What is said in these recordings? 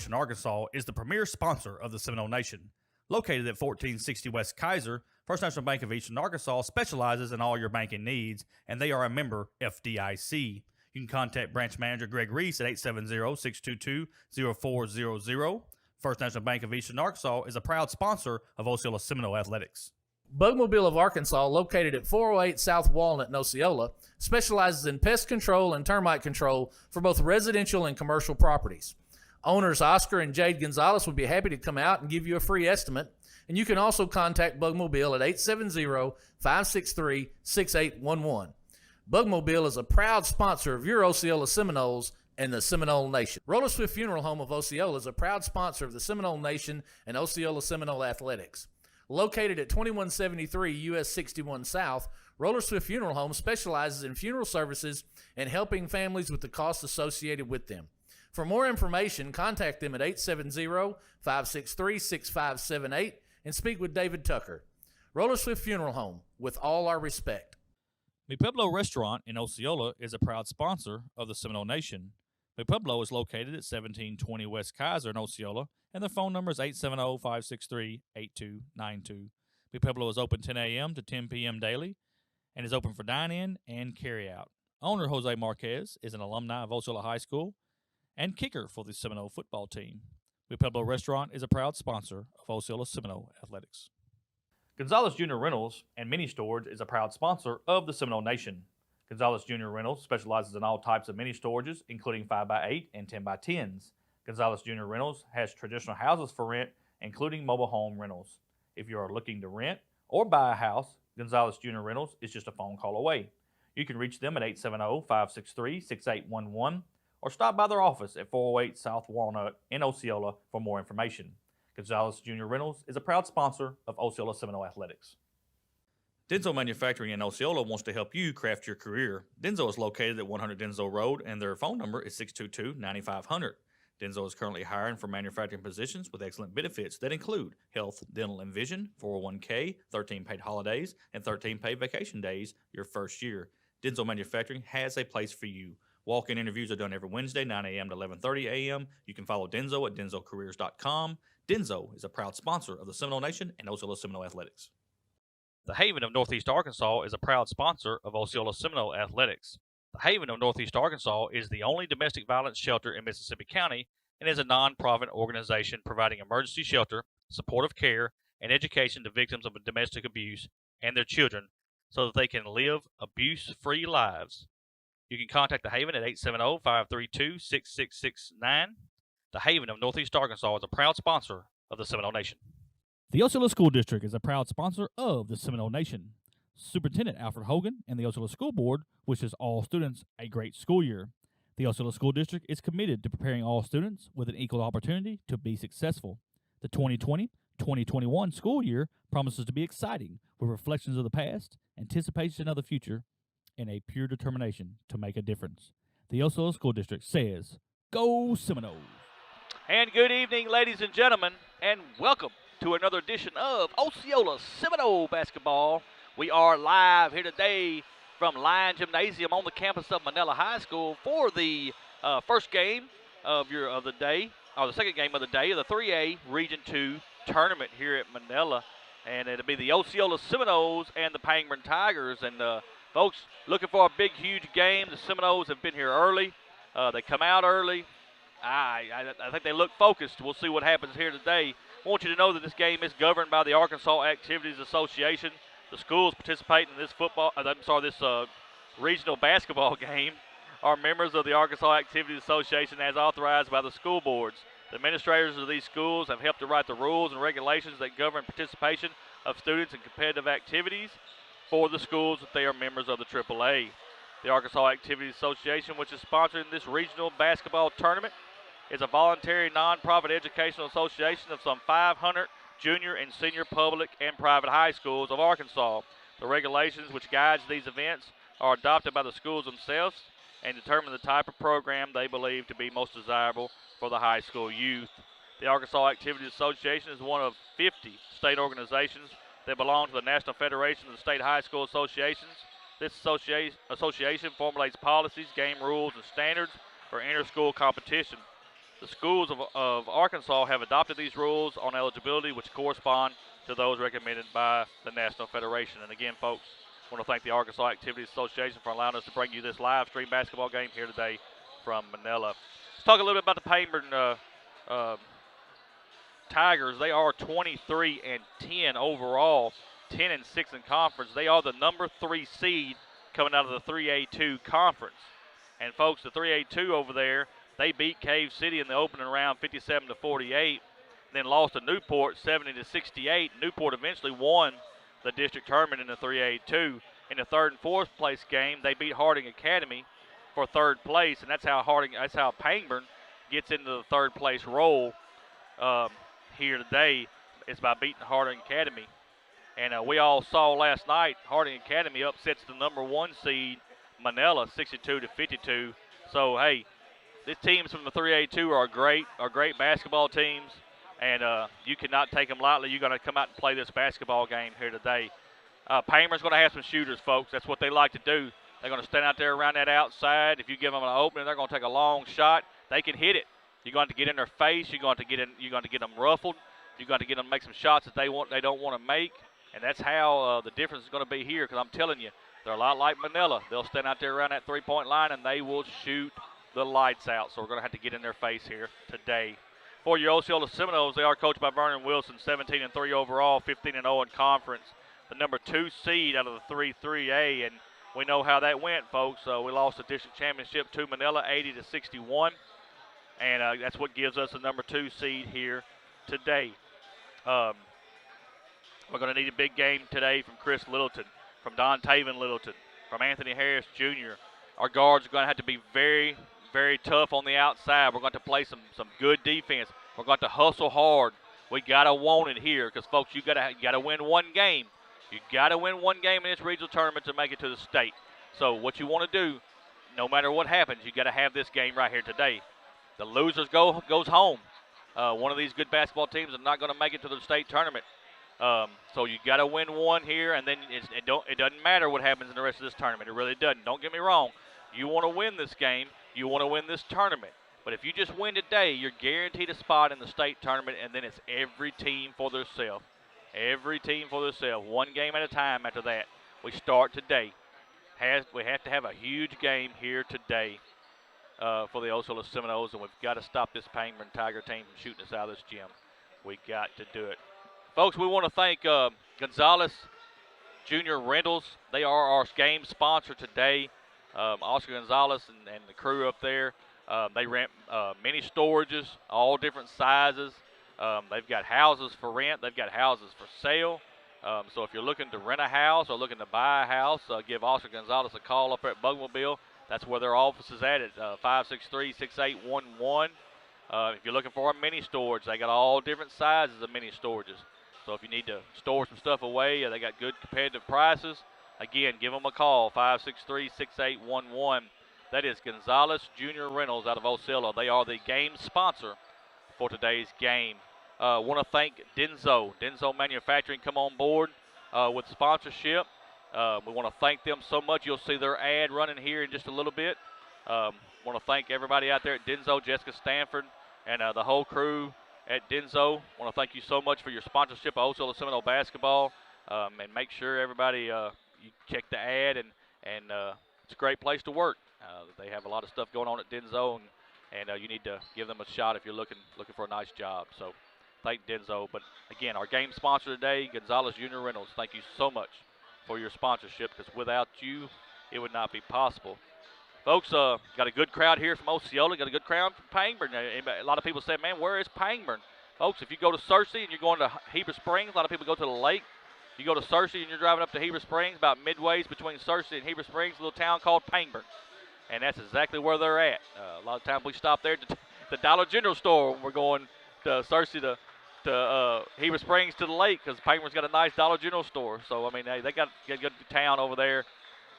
Aviation Arkansas is the premier sponsor of the Seminole Nation. Located at 1460 West Kaiser, First National Bank of Eastern Arkansas specializes in all your banking needs, and they are a member FDIC. You can contact Branch Manager Greg Reese at 870-622-0400. First National Bank of Eastern Arkansas is a proud sponsor of Osceola Seminole Athletics. Bugmobile of Arkansas, located at 408 South Walnut in Osceola, specializes in pest control and termite control for both residential and commercial properties. Owners Oscar and Jade Gonzalez would be happy to come out and give you a free estimate, and you can also contact Bugmobile at 870-563-6811. Bugmobile is a proud sponsor of your Osceola Seminoles and the Seminole Nation. Roller Swift Funeral Home of Osceola is a proud sponsor of the Seminole Nation and Osceola Seminole Athletics. Located at 2173 US 61 South, Roller Swift Funeral Home specializes in funeral services and helping families with the costs associated with them. For more information, contact them at 870-563-6578 and speak with David Tucker. Roller Swift Funeral Home, with all our respect. Mi Pueblo Restaurant in Osceola is a proud sponsor of the Seminole Nation. Mi Pueblo is located at 1720 West Kaiser in Osceola, and their phone number is 870-563-8292. Mi Pueblo is open 10 a.m. to 10 p.m. daily and is open for dine-in and carry-out. Owner Jose Marquez is an alumni of Osceola High School and kicker for the Seminole football team. Mi Pueblo Restaurant is a proud sponsor of Osceola Seminole Athletics. Gonzalez Jr. Rentals and Mini Storage is a proud sponsor of the Seminole Nation. Gonzalez Jr. Rentals specializes in all types of mini storages, including 5x8 and 10x10s. Gonzalez Jr. Rentals has traditional houses for rent, including mobile home rentals. If you are looking to rent or buy a house, Gonzalez Jr. Rentals is just a phone call away. You can reach them at 870-563-6811 or stop by their office at 408 South Walnut in Osceola for more information. Gonzalez Jr. Rentals is a proud sponsor of Osceola Seminole Athletics. Denso Manufacturing in Osceola wants to help you craft your career. Denso is located at 100 Denso Road, and their phone number is 622-9500. Denso is currently hiring for manufacturing positions with excellent benefits that include health, dental, and vision, 401k, 13 paid holidays, and 13 paid vacation days your first year. Denso Manufacturing has a place for you. Walk-in interviews are done every Wednesday, 9 a.m. to 11:30 a.m. You can follow Denso at densocareers.com. Denso is a proud sponsor of the Seminole Nation and Osceola Seminole Athletics. The Haven of Northeast Arkansas is a proud sponsor of Osceola Seminole Athletics. The Haven of Northeast Arkansas is the only domestic violence shelter in Mississippi County and is a non-profit organization providing emergency shelter, supportive care, and education to victims of domestic abuse and their children so that they can live abuse-free lives. You can contact the Haven at 870-532-6669. The Haven of Northeast Arkansas is a proud sponsor of the Seminole Nation. The Osceola School District is a proud sponsor of the Seminole Nation. Superintendent Alfred Hogan and the Osceola School Board wishes all students a great school year. The Osceola School District is committed to preparing all students with an equal opportunity to be successful. The 2020-2021 school year promises to be exciting with reflections of the past, anticipation of the future, and a pure determination to make a difference. The Osceola School District says, Go Seminoles! And good evening, ladies and gentlemen, and welcome to another edition of Osceola Seminole Basketball. We are live here today from Lion Gymnasium on the campus of Manila High School for the first game of the day, or the second game of the day of the 3A Region 2 tournament here at Manila. And it'll be the Osceola Seminoles and the Pangburn Tigers. And folks, looking for a big, huge game. The Seminoles have been here early. They come out early. I think they look focused. We'll see what happens here today. I want you to know that this game is governed by the Arkansas Activities Association. The schools participating in this regional basketball game are members of the Arkansas Activities Association as authorized by the school boards. The administrators of these schools have helped to write the rules and regulations that govern participation of students in competitive activities for the schools that they are members of the AAA. The Arkansas Activities Association, which is sponsoring this regional basketball tournament, is a voluntary nonprofit educational association of some 500 junior and senior public and private high schools of Arkansas. The regulations which guides these events are adopted by the schools themselves and determine the type of program they believe to be most desirable for the high school youth. The Arkansas Activities Association is one of 50 state organizations that belong to the National Federation of the State High School Associations. This association formulates policies, game rules, and standards for inter-school competition. The schools of Arkansas have adopted these rules on eligibility, which correspond to those recommended by the National Federation. And again, folks, I want to thank the Arkansas Activities Association for allowing us to bring you this live stream basketball game here today from Manila. Let's talk a little bit about the Pangburn Tigers. They are 23-10 overall, 10-6 in conference. They are the number 3 seed coming out of the 3A2 conference. And folks, the 3A2 over there, they beat Cave City in the opening round 57-48, then lost to Newport 70-68. Newport eventually won the district tournament in the 3A2. In the third and fourth place game, they beat Harding Academy for third place, and that's how Pangburn gets into the third place role here today, is by beating Harding Academy. And we all saw last night Harding Academy upsets the number 1 seed Manila 62-52. So hey, these teams from the 3A2 are great basketball teams, and you cannot take them lightly. You're going to come out and play this basketball game here today. Pangburn's going to have some shooters, folks. That's what they like to do. They're going to stand out there around that outside. If you give them an opening, they're going to take a long shot. They can hit it. You're going to get in their face. You're going to get them ruffled. You're going to get them to make some shots that they don't want to make, and that's how the difference is going to be here. Because I'm telling you, they're a lot like Manila. They'll stand out there around that three-point line, and they will shoot the lights out. So we're going to have to get in their face here today. For your Osceola Seminoles, they are coached by Vernon Wilson, 17-3 overall, 15-0 in conference. The number 2 seed out of the 3A, and we know how that went, folks. We lost the district championship to Manila, 80-61, and that's what gives us the number 2 seed here today. We're going to need a big game today from Chris Littleton, from Don Taven Littleton, from Anthony Harris Jr. Our guards are going to have to be very, very tough on the outside. We're going to play some good defense. We're going to hustle hard. We got to want it here because, folks, you got to win one game. You got to win one game in this regional tournament to make it to the state. So what you want to do, no matter what happens, you got to have this game right here today. The losers goes home. One of these good basketball teams is not going to make it to the state tournament. So you got to win one here, and then it doesn't matter what happens in the rest of this tournament. It really doesn't. Don't get me wrong. You want to win this game. You want to win this tournament. But if you just win today, you're guaranteed a spot in the state tournament, and then it's every team for themselves. Every team for themselves. One game at a time after that. We start today. We have to have a huge game here today for the Osceola Seminoles, and we've got to stop this Pangburn Tiger team from shooting us out of this gym. We got to do it. Folks, we want to thank Gonzalez Jr. Rentals. They are our game sponsor today. Oscar Gonzalez and the crew up there. They rent mini storages, all different sizes. They've got houses for rent. They've got houses for sale. So if you're looking to rent a house or looking to buy a house, give Oscar Gonzalez a call up at Bugmobile. That's where their office is at 563-6811. If you're looking for a mini storage, they got all different sizes of mini storages. So if you need to store some stuff away, they got good competitive prices. Again, give them a call, 563-6811. That is Gonzalez Jr. Rentals out of Osceola. They are the game sponsor for today's game. Want to thank Denso Manufacturing come on board with sponsorship. We want to thank them so much. You'll see their ad running here in just a little bit. Want to thank everybody out there at Denso, Jessica Stanford, and the whole crew at Denso. Want to thank you so much for your sponsorship of Osceola Seminole basketball. And make sure everybody you check the ad, and it's a great place to work. They have a lot of stuff going on at Denso, and you need to give them a shot if you're looking for a nice job. So thank Denso. But again, our game sponsor today, Gonzalez Jr. Reynolds. Thank you so much for your sponsorship, because without you, it would not be possible. Folks, got a good crowd here from Osceola. Got a good crowd from Pangburn. A lot of people say, man, where is Pangburn? Folks, if you go to Searcy and you're going to Heber Springs, a lot of people go to the lake. You go to Searcy and you're driving up to Heber Springs, about midways between Searcy and Heber Springs, a little town called Pangburn. And that's exactly where they're at. A lot of times we stop there at the Dollar General store when we're going to Searcy to Heber Springs to the lake, because Pangburn's got a nice Dollar General store. So, I mean, they got a good town over there,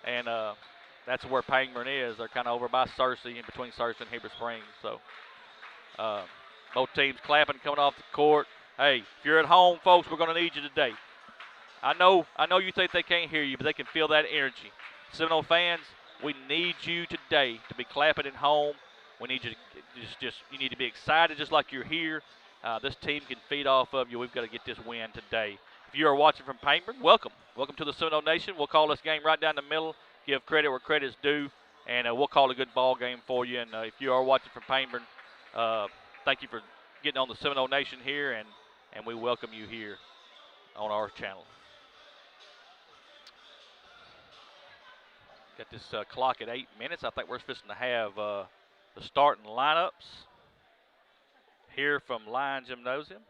and that's where Pangburn is. They're kind of over by Searcy, in between Searcy and Heber Springs. So, both teams clapping, coming off the court. Hey, if you're at home, folks, we're going to need you today. I know you think they can't hear you, but they can feel that energy. Seminole fans, we need you today to be clapping at home. We need you to you need to be excited just like you're here. This team can feed off of you. We've got to get this win today. If you are watching from Pangburn, welcome. Welcome to the Seminole Nation. We'll call this game right down the middle, give credit where credit's due, and we'll call a good ball game for you. And if you are watching from Pangburn, thank you for getting on the Seminole Nation here, and we welcome you here on our channel. Got this clock at 8 minutes. I think we're supposed to have the starting lineups here from Lion Gymnasium.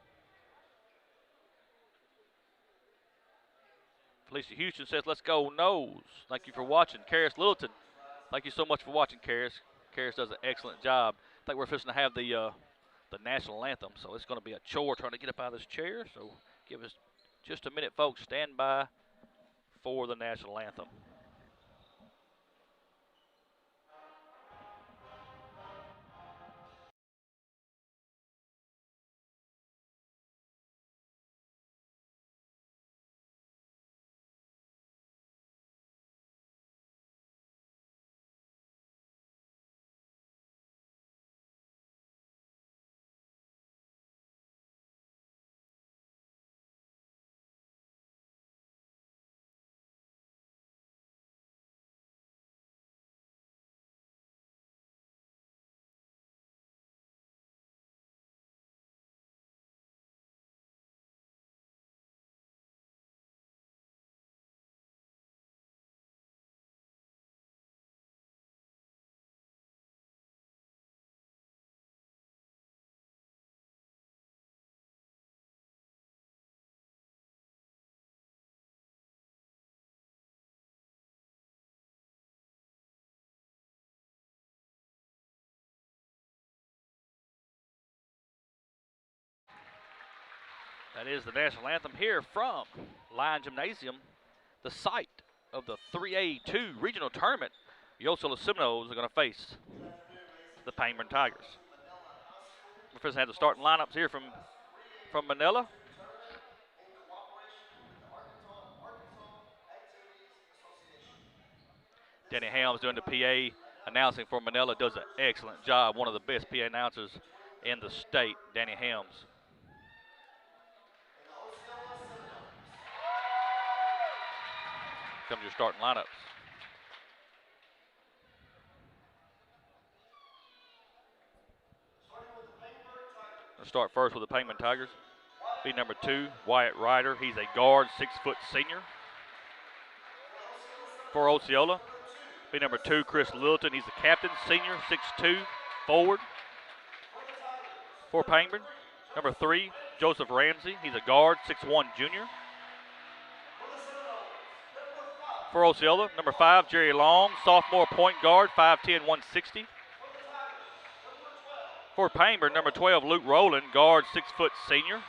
Felicia Houston says, let's go Noles. Thank you for watching. Karis Littleton, thank you so much for watching, Karis. Karis does an excellent job. I think we're supposed to have the national anthem, so it's going to be a chore trying to get up out of this chair. So give us just a minute, folks. Stand by for the national anthem. That is the national anthem here from Lion Gymnasium, the site of the 3A2 regional tournament. The Osceola Seminoles are going to face the Pangburn Tigers. We're first have the starting lineups here from Manila. Danny Helms doing the PA announcing for Manila, does an excellent job. One of the best PA announcers in the state, Danny Helms. Comes your starting lineups. Let's start first with the Pangburn Tigers. Be number 2, Wyatt Ryder. He's a guard, 6-foot senior. For Osceola, be number 2, Chris Littleton. He's the captain, senior, 6'2", forward. For Pangburn, number 3, Joseph Ramsey. He's a guard, 6'1", junior. For Osceola, number 5, Jerry Long, sophomore point guard, 5'10", 160. For Pangburn, number 12, Luke Rowland, guard, 6-foot senior.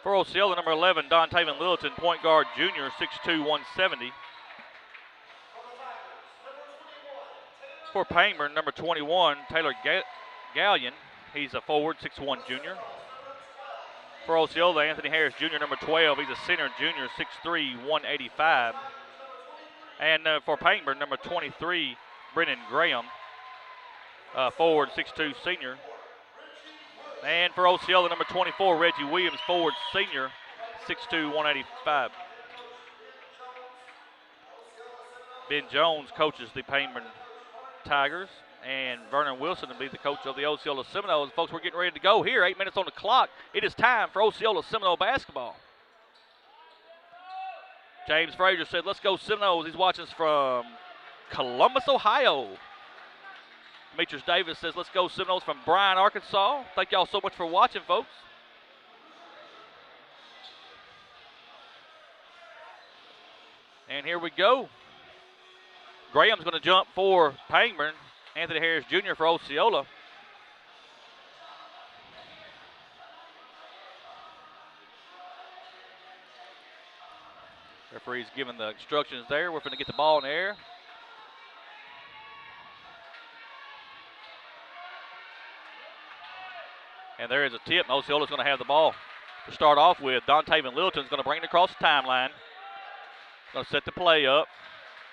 For Osceola, number 11, Don Taven Littleton, point guard, junior, 6'2", 170. For Pangburn, number 21, Taylor Gallion, he's a forward, 6'1", junior. For Osceola, Anthony Harris Jr., number 12. He's a center junior, 6'3", 185. And for Pangburn, number 23, Brennan Graham, forward, 6'2", senior. And for Osceola, number 24, Reggie Williams, forward, senior, 6'2", 185. Ben Jones coaches the Pangburn Tigers, and Vernon Wilson will be the coach of the Osceola Seminoles. Folks, we're getting ready to go here. 8 minutes on the clock. It is time for Osceola Seminole basketball. James Frazier said, let's go Seminoles. He's watching us from Columbus, Ohio. Demetrius Davis says, let's go Seminoles from Bryan, Arkansas. Thank y'all so much for watching, folks. And here we go. Graham's going to jump for Pangburn. Anthony Harris Jr. for Osceola. Referee's giving the instructions there. We're going to get the ball in the air. And there is a tip. Osceola's going to have the ball to start off with. Don Taven Littleton's going to bring it across the timeline. Going to set the play up.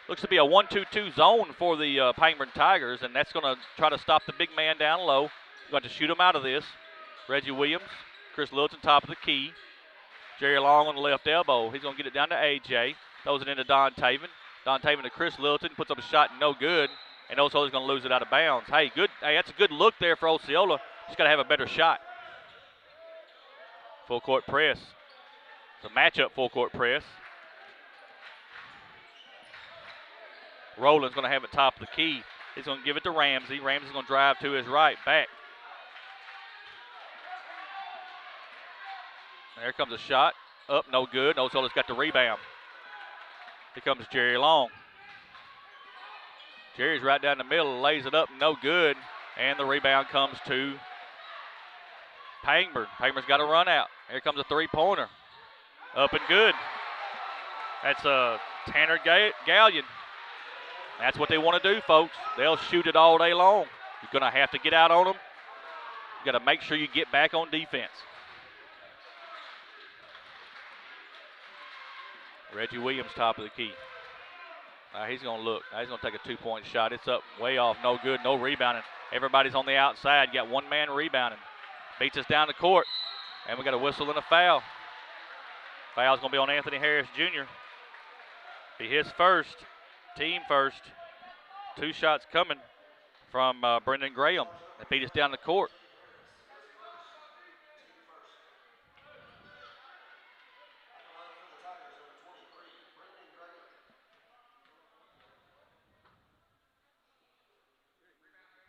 Looks to be a 1-2-2 zone for the Pangburn Tigers, and that's going to try to stop the big man down low. Going to shoot him out of this. Reggie Williams, Chris Littleton, top of the key. Jerry Long on the left elbow. He's going to get it down to A.J. Throws it into Don Taven. Don Taven to Chris Littleton. Puts up a shot, no good. And Osceola's going to lose it out of bounds. Hey, that's a good look there for Osceola. Just got to have a better shot. Full court press. It's a matchup full court press. Rowland's going to have it top of the key. He's going to give it to Ramsey. Ramsey's going to drive to his right, back. There comes a shot. Up, no good. Osceola's got the rebound. Here comes Jerry Long. Jerry's right down the middle, lays it up, no good. And the rebound comes to Pangburn. Pangburn's got a run out. Here comes a three-pointer. Up and good. That's Tanner Gallion. That's what they want to do, folks. They'll shoot it all day long. You're going to have to get out on them. You got to make sure you get back on defense. Reggie Williams, top of the key. He's going to look. He's going to take a two-point shot. It's up, way off, no good, no rebounding. Everybody's on the outside. Got one man rebounding. Beats us down the court. And we got a whistle and a foul. Foul's going to be on Anthony Harris Jr. Be his first, team first. Two shots coming from Brendan Graham. That beat us down the court.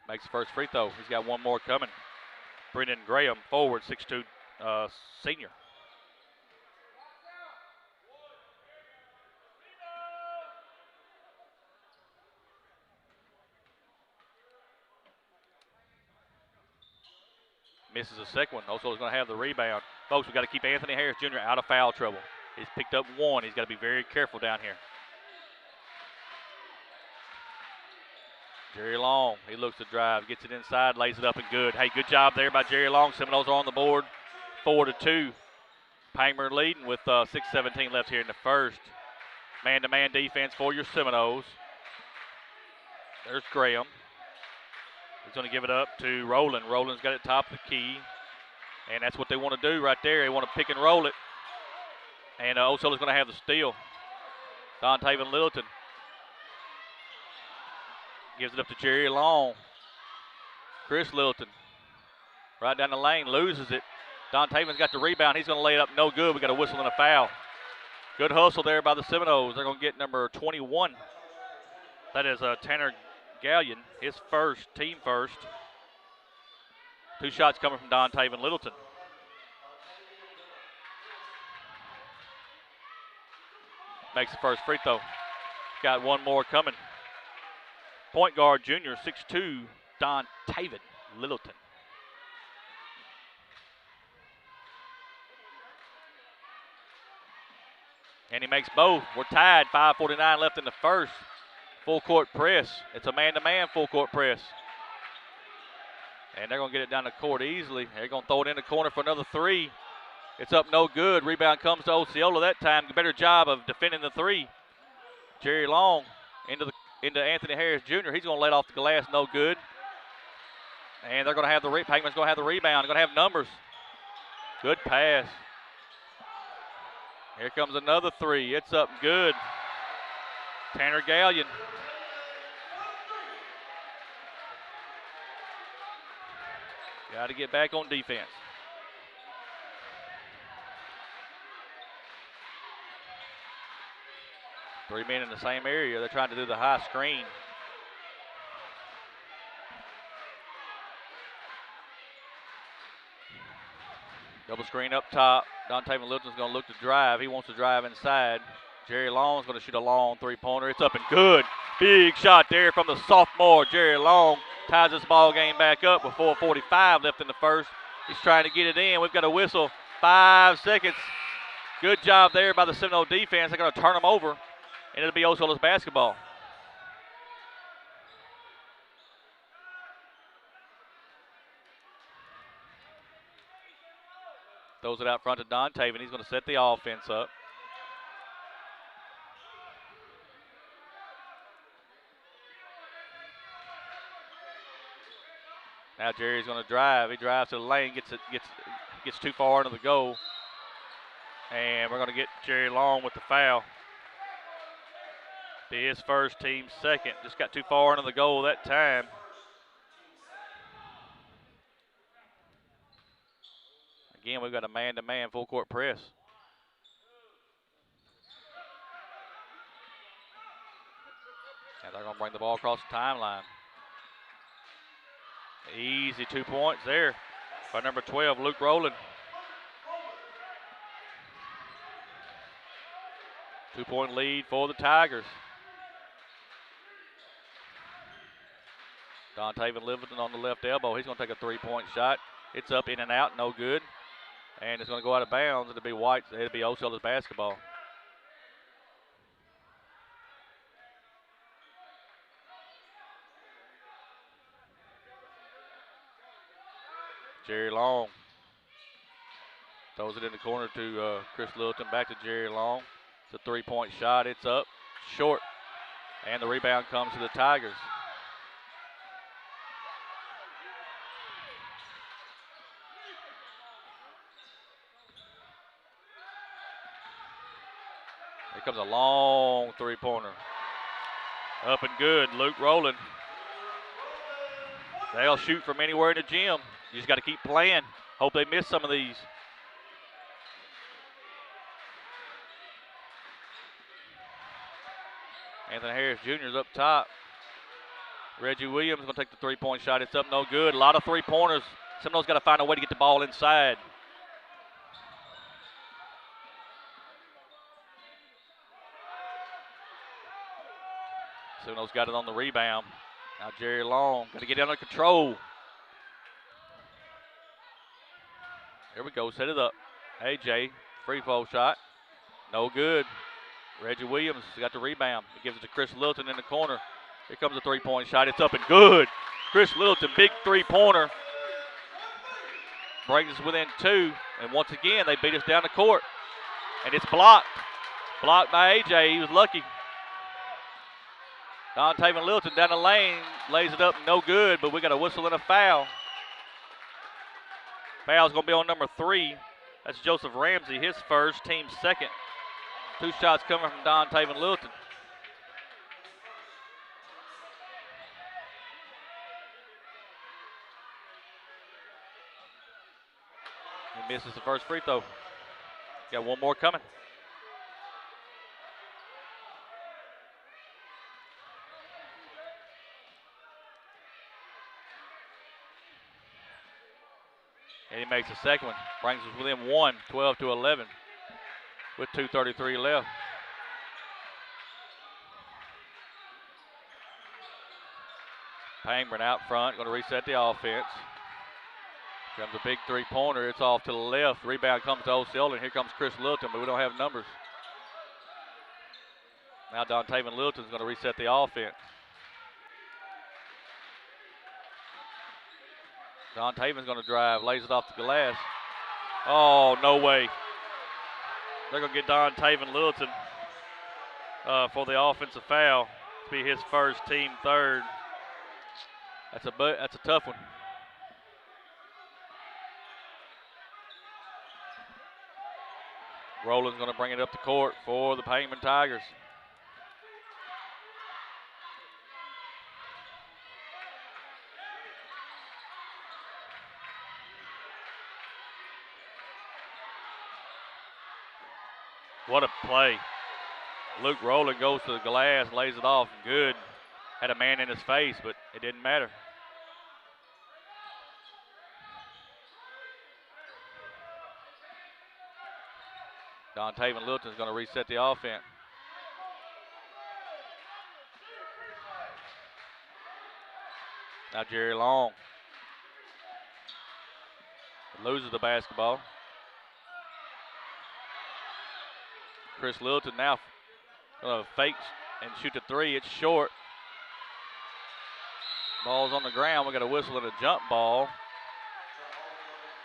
Makes the first free throw. He's got one more coming. Brendan Graham, forward, 6'2", senior. Misses a second one. Osceola's going to have the rebound. Folks, we've got to keep Anthony Harris Jr. out of foul trouble. He's picked up one. He's got to be very careful down here. Jerry Long, he looks to drive, gets it inside, lays it up and good. Hey, good job there by Jerry Long. Seminoles are on the board, 4-2. Pangburn leading with 6:17 left here in the first. Man-to-man defense for your Seminoles. There's Graham. He's going to give it up to Rowland. Rowland's got it top of the key, and that's what they want to do right there. They want to pick and roll it, and Osceola's going to have the steal. Don Taven Littleton gives it up to Jerry Long. Chris Littleton right down the lane, loses it. Don Taven's got the rebound. He's going to lay it up, no good. We got a whistle and a foul. Good hustle there by the Seminoles. They're going to get number 21. That is Tanner Gallion, his first, team first. Two shots coming from Don Taven Littleton. Makes the first free throw. Got one more coming. Point guard junior, 6'2", Don Taven Littleton. And he makes both. We're tied, 5:49 left in the first. Full court press. It's a man-to-man full court press. And they're going to get it down the court easily. They're going to throw it in the corner for another three. It's up, no good. Rebound comes to Osceola that time. Better job of defending the three. Jerry Long into Anthony Harris Jr. He's going to let off the glass, no good. And they're going to have Pangman's going to have the rebound. They're going to have numbers. Good pass. Here comes another three. It's up good. Tanner Gallion. Got to get back on defense. Three men in the same area. They're trying to do the high screen. Double screen up top. Don Taven Littleton's going to look to drive. He wants to drive inside. Jerry Long's going to shoot a long three-pointer. It's up and good. Big shot there from the sophomore, Jerry Long. Ties this ball game back up with 4:45 left in the first. He's trying to get it in. We've got a whistle. 5 seconds. Good job there by the Seminole defense. They're going to turn them over, and it'll be Osceola's basketball. Throws it out front to Don Taven. He's going to set the offense up. Now Jerry's going to drive. He drives to the lane, gets too far into the goal. And we're going to get Jerry Long with the foul. Be his first, team second. Just got too far into the goal that time. Again, we've got a man-to-man full court press. And they're going to bring the ball across the timeline. Easy 2 points there by number 12, Luke Rowland. 2-point lead for the Tigers. Dontaven Livingston on the left elbow. He's going to take a 3-point shot. It's up, in and out, no good. And it's going to go out of bounds. It'll be Osceola's basketball. Jerry Long throws it in the corner to Chris Littleton. Back to Jerry Long. It's a 3-point shot. It's up, short. And the rebound comes to the Tigers. Here comes a long 3-pointer. Up and good, Luke Rowland. They'll shoot from anywhere in the gym. You just got to keep playing. Hope they miss some of these. Anthony Harris Jr. is up top. Reggie Williams is going to take the 3-point shot. It's up, no good. A lot of 3-pointers. Seminoles got to find a way to get the ball inside. Seminoles got it on the rebound. Now Jerry Long got to get it under control. Here we go, set it up. AJ, free throw shot. No good. Reggie Williams got the rebound. He gives it to Chris Littleton in the corner. Here comes a 3-point shot. It's up and good. Chris Littleton, big 3-pointer. Brings us within 2. And once again, they beat us down the court. And it's blocked. Blocked by AJ. He was lucky. Dontaven Littleton down the lane. Lays it up, no good, but we got a whistle and a foul. Foul's going to be on number 3. That's Joseph Ramsey, his first, team second. 2 shots coming from Dontaven Littleton. He misses the first free throw. Got one more coming. And he makes the second one. Brings us within 1, 12-11, with 2:33 left. Pangburn out front, going to reset the offense. Comes a big 3-pointer. It's off to the left. Rebound comes to Osceola, and here comes Chris Littleton, but we don't have numbers. Now Dontaven Littleton's going to reset the offense. Dontaven's going to drive, lays it off the glass. Oh, no way. They're going to get Dontaven Littleton for the offensive foul. To be his first, team third. That's a tough one. Rowland's going to bring it up the court for the Pangburn Tigers. What a play. Luke Rowland goes to the glass, lays it off, good. Had a man in his face, but it didn't matter. Dontaven Littleton's going to reset the offense. Now Jerry Long loses the basketball. Chris Littleton now fakes and shoot the 3. It's short. Ball's on the ground. We got a whistle and a jump ball.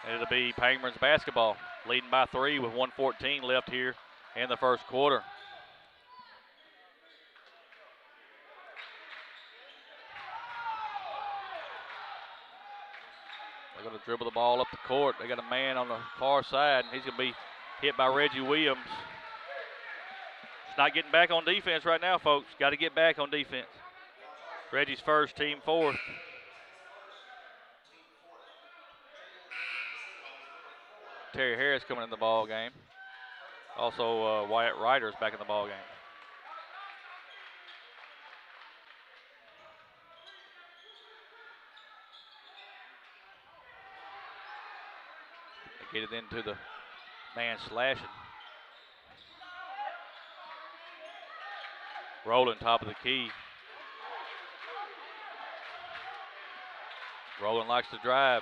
And it'll be Pangburn's basketball, leading by 3 with 1:14 left here in the first quarter. Going to dribble the ball up the court. They got a man on the far side, and he's going to be hit by Reggie Williams. It's not getting back on defense right now, folks. Got to get back on defense. Reggie's first, team fourth. Terry Harris coming in the ball game. Also, Wyatt Ryder's back in the ball game. They get it into the man slashing. Rowland, top of the key. Rowland likes to drive.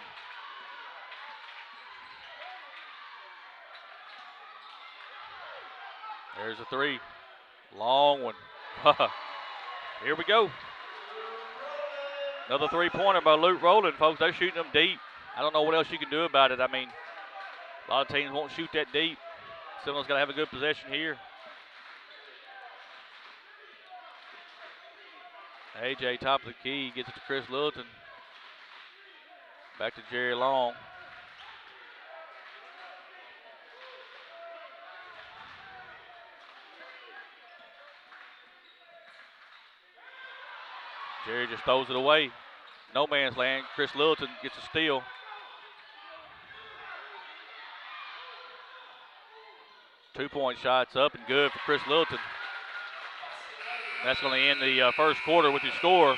There's a three. Long one. Here we go. Another three-pointer by Luke Rowland, folks. They're shooting them deep. I don't know what else you can do about it. I mean, a lot of teams won't shoot that deep. Seminoles got to have a good possession here. AJ, top of the key, gets it to Chris Littleton. Back to Jerry Long. Jerry just throws it away. No man's land. Chris Littleton gets a steal. Two-point shots up and good for Chris Littleton. That's going to end the first quarter with your score.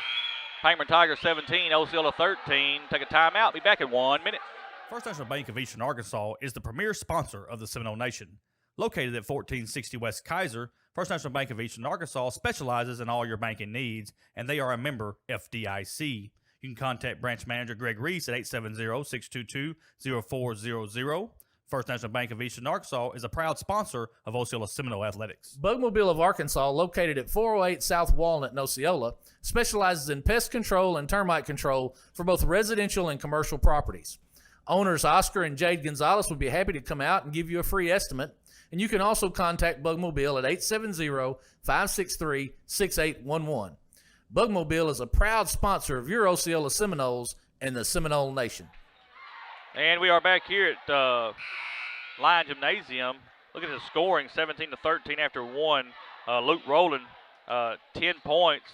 Pangburn Tigers 17, Osceola 13. Take a timeout. Be back in 1 minute. First National Bank of Eastern Arkansas is the premier sponsor of the Seminole Nation. Located at 1460 West Kaiser, First National Bank of Eastern Arkansas specializes in all your banking needs, and they are a member FDIC. You can contact branch manager Greg Reese at 870-622-0400. First National Bank of Eastern Arkansas is a proud sponsor of Osceola Seminole Athletics. Bugmobile of Arkansas, located at 408 South Walnut in Osceola, specializes in pest control and termite control for both residential and commercial properties. Owners Oscar and Jade Gonzalez would be happy to come out and give you a free estimate, and you can also contact Bugmobile at 870-563-6811. Bugmobile is a proud sponsor of your Osceola Seminoles and the Seminole Nation. And we are back here at Lion Gymnasium. Look at the scoring, 17-13 after one. Luke Rowland, 10 points.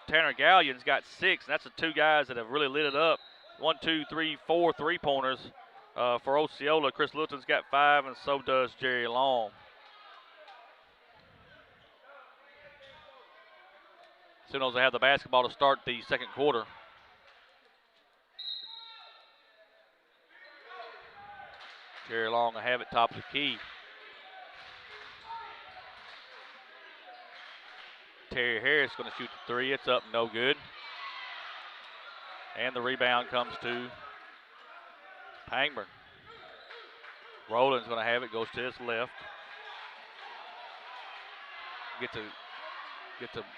Tanner Gallions got 6, and that's the two guys that have really lit it up. 1, 2, 3, 4 three-pointers for Osceola. Chris Littleton's got 5, and so does Jerry Long. Seminoles will have the basketball to start the second quarter. Jerry Long will have it top of the key. Terry Harris going to shoot the three. It's up, no good. And the rebound comes to Pangburn. Rowland's going to have it, goes to his left. Gets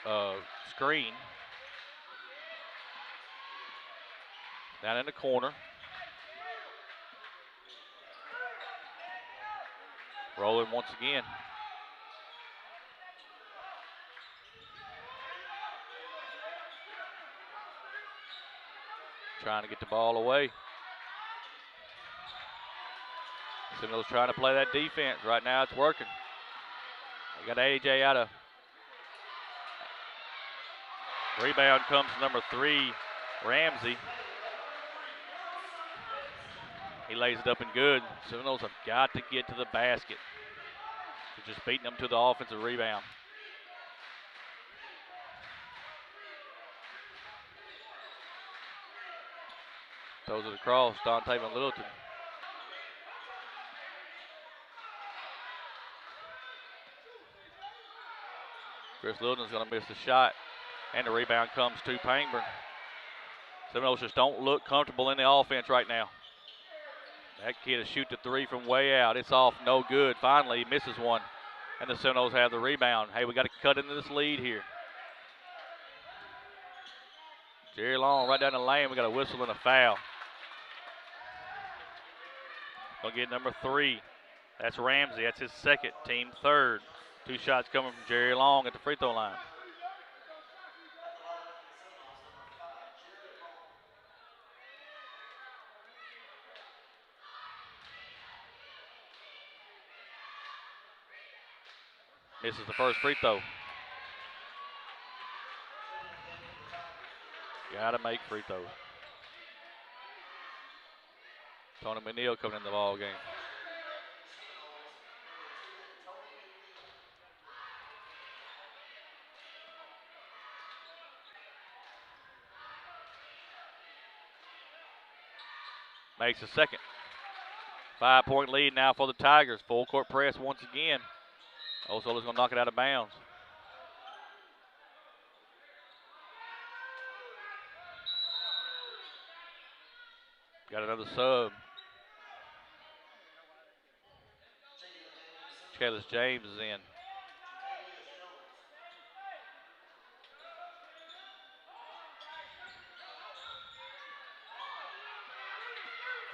a screen. Down in the corner. Rowland once again. Trying to get the ball away. Seminoles trying to play that defense. Right now it's working. They got AJ out of. Rebound comes to number 3, Ramsey. He lays it up and good. Seminoles have got to get to the basket. They're just beating them to the offensive rebound. Throws it across, Dante Van Littleton. Chris Littleton's going to miss the shot, and the rebound comes to Pangburn. Seminoles just don't look comfortable in the offense right now. That kid will shoot the three from way out. It's off, no good. Finally, he misses one, and the Seminoles have the rebound. Hey, we got to cut into this lead here. Jerry Long right down the lane. We got a whistle and a foul. Gonna get number 3. That's Ramsey. That's his second, team third. 2 shots coming from Jerry Long at the free throw line. Misses the first free throw. Got to make free throws. Tony McNeil coming in the ball game. Makes a second. 5-point lead now for the Tigers. Full court press once again. Osceola's going to knock it out of bounds. Got another sub. Kalis James is in.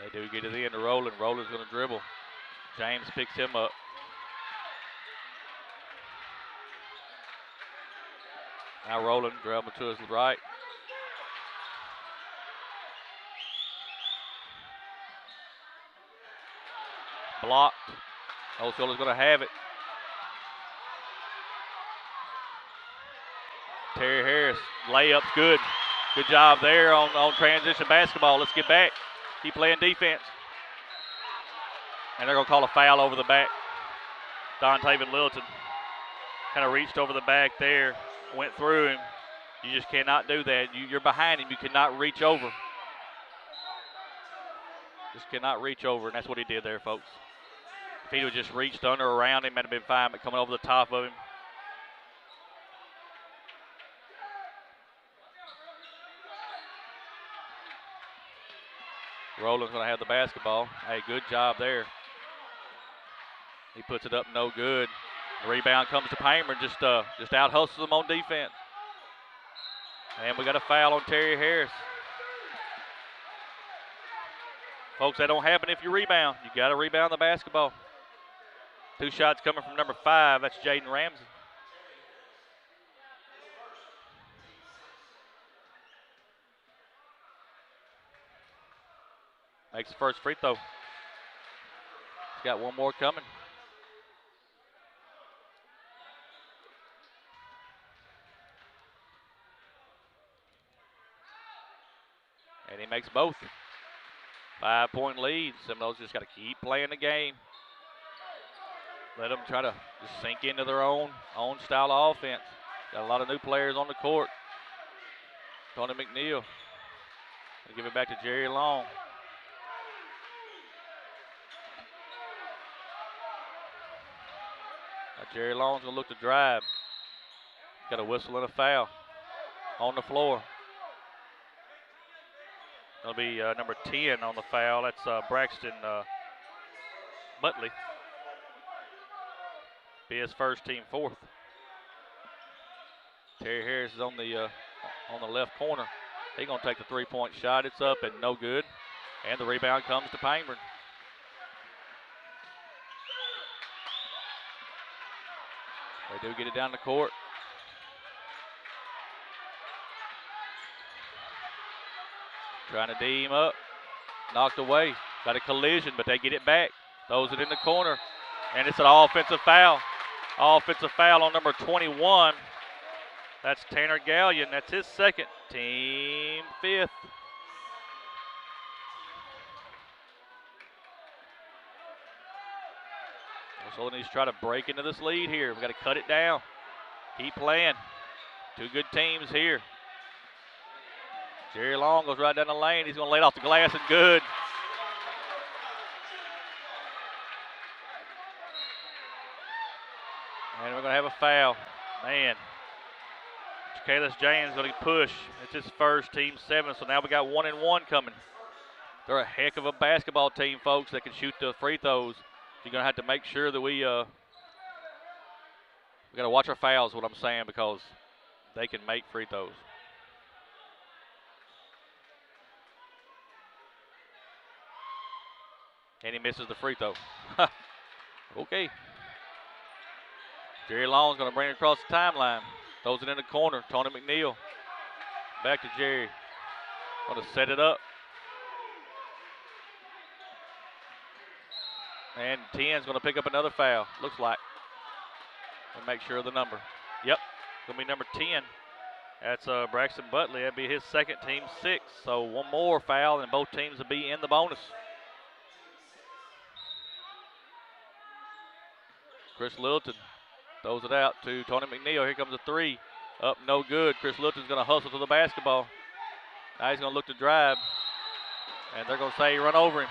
They do get it in to Rowland. Rowland's going to dribble. James picks him up. Now Rowland dribbling to his right. Blocked. Osceola's going to have it. Terry Harris, layup's good. Good job there on transition basketball. Let's get back. Keep playing defense. And they're going to call a foul over the back. Dontavian Littleton kind of reached over the back there, went through him. You just cannot do that. You're behind him. You cannot reach over. Just cannot reach over, and that's what he did there, folks. If he would just reached under or around him, it would have been fine, but coming over the top of him. Rowland's going to have the basketball. Hey, good job there. He puts it up, no good. The rebound comes to Pangburn, just out hustles him on defense. And we got a foul on Terry Harris. Folks, that don't happen if you rebound. You got to rebound the basketball. 2 shots coming from number 5. That's Jaden Ramsey. Makes the first free throw. He's got one more coming. And he makes both. 5-point lead. Seminoles just got to keep playing the game. Let them try to just sink into their own style of offense. Got a lot of new players on the court. Tony McNeil. Give it back to Jerry Long. Now Jerry Long's going to look to drive. Got a whistle and a foul on the floor. It'll be number 10 on the foul. That's Braxton Butley. Be his first, team 4th. Terry Harris is on the left corner. He's going to take the 3-point shot. It's up and no good. And the rebound comes to Pangburn. They do get it down the court. Trying to D him up. Knocked away. Got a collision, but they get it back. Throws it in the corner. And it's an offensive foul. Offensive foul on number 21. That's Tanner Gallion. That's his second. Team 5th. So needs to try to break into this lead here. We've got to cut it down. Keep playing. 2 good teams here. Jerry Long goes right down the lane. He's going to lay it off the glass and good. And we're going to have a foul. Man. Kalis James going to push. It's his first, team 7. So now we got 1-and-1 coming. They're a heck of a basketball team, folks, that can shoot the free throws. You're going to have to make sure that we got to watch our fouls, what I'm saying, because they can make free throws. And he misses the free throw. Okay. Jerry Long's going to bring it across the timeline. Throws it in the corner. Tony McNeil. Back to Jerry. Going to set it up. And 10's going to pick up another foul, looks like. And make sure of the number. Yep, going to be number 10. That's Braxton Butley. That'd be his second, team 6. So one more foul, and both teams will be in the bonus. Chris Littleton throws it out to Tony McNeil. Here comes a 3. Up, no good. Chris Littleton's going to hustle to the basketball. Now he's going to look to drive. And they're going to say run over him.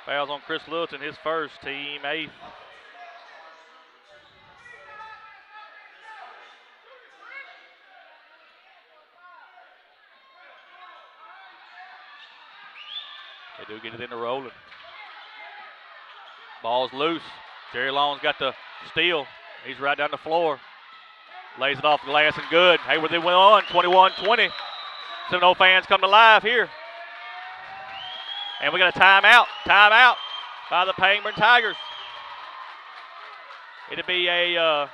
Fouls on Chris Littleton, his first, team 8th. They do get it into rolling. Ball's loose. Jerry Long's got the steal. He's right down the floor. Lays it off the glass and good. Hayward, they went on 21-20. Seminole fans come to life here. And we got a timeout. Timeout by the Pangburn Tigers. It'll be a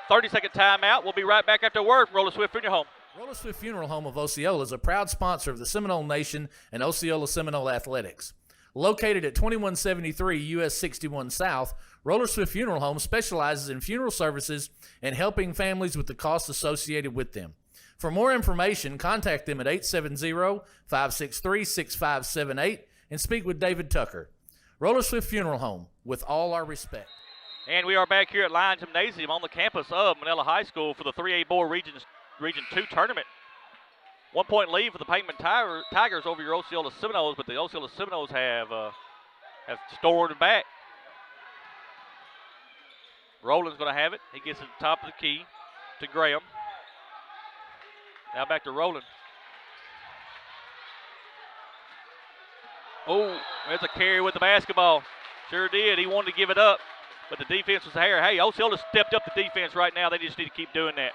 30-second timeout. We'll be right back after word from Roller Swift Funeral Home. Roller Swift Funeral Home of Osceola is a proud sponsor of the Seminole Nation and Osceola Seminole Athletics. Located at 2173 US 61 South, Roller Swift Funeral Home specializes in funeral services and helping families with the costs associated with them. For more information, contact them at 870-563-6578 and speak with David Tucker. Roller Swift Funeral Home, with all our respect. And we are back here at Lion Gymnasium on the campus of Manila High School for the 3A Board Region 2 tournament. 1 point lead for the Pangburn Tigers over your Osceola Seminoles, but the Osceola Seminoles have stormed back. Rowland's going to have it. He gets to the top of the key to Graham. Now back to Rowland. Oh, there's a carry with the basketball. Sure did. He wanted to give it up, but the defense was there. Hey, Osceola stepped up the defense right now. They just need to keep doing that.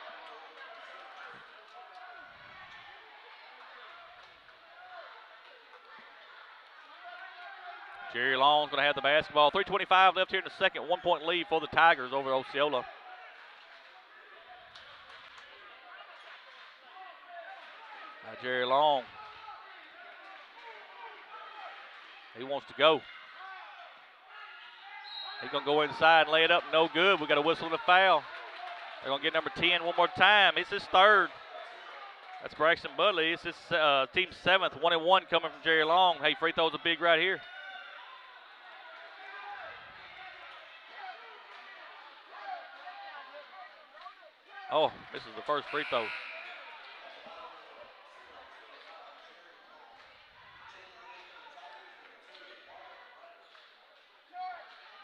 Jerry Long's going to have the basketball. 3:25 left here in the second. 1 point lead for the Tigers over Osceola. Now Jerry Long. He wants to go. He's going to go inside and lay it up. No good. We got a whistle and a foul. They're going to get number 10 one more time. It's his third. That's Braxton Butley. It's his team 7th. 1-1 coming from Jerry Long. Hey, free throws are big right here. Oh, this is the first free throw.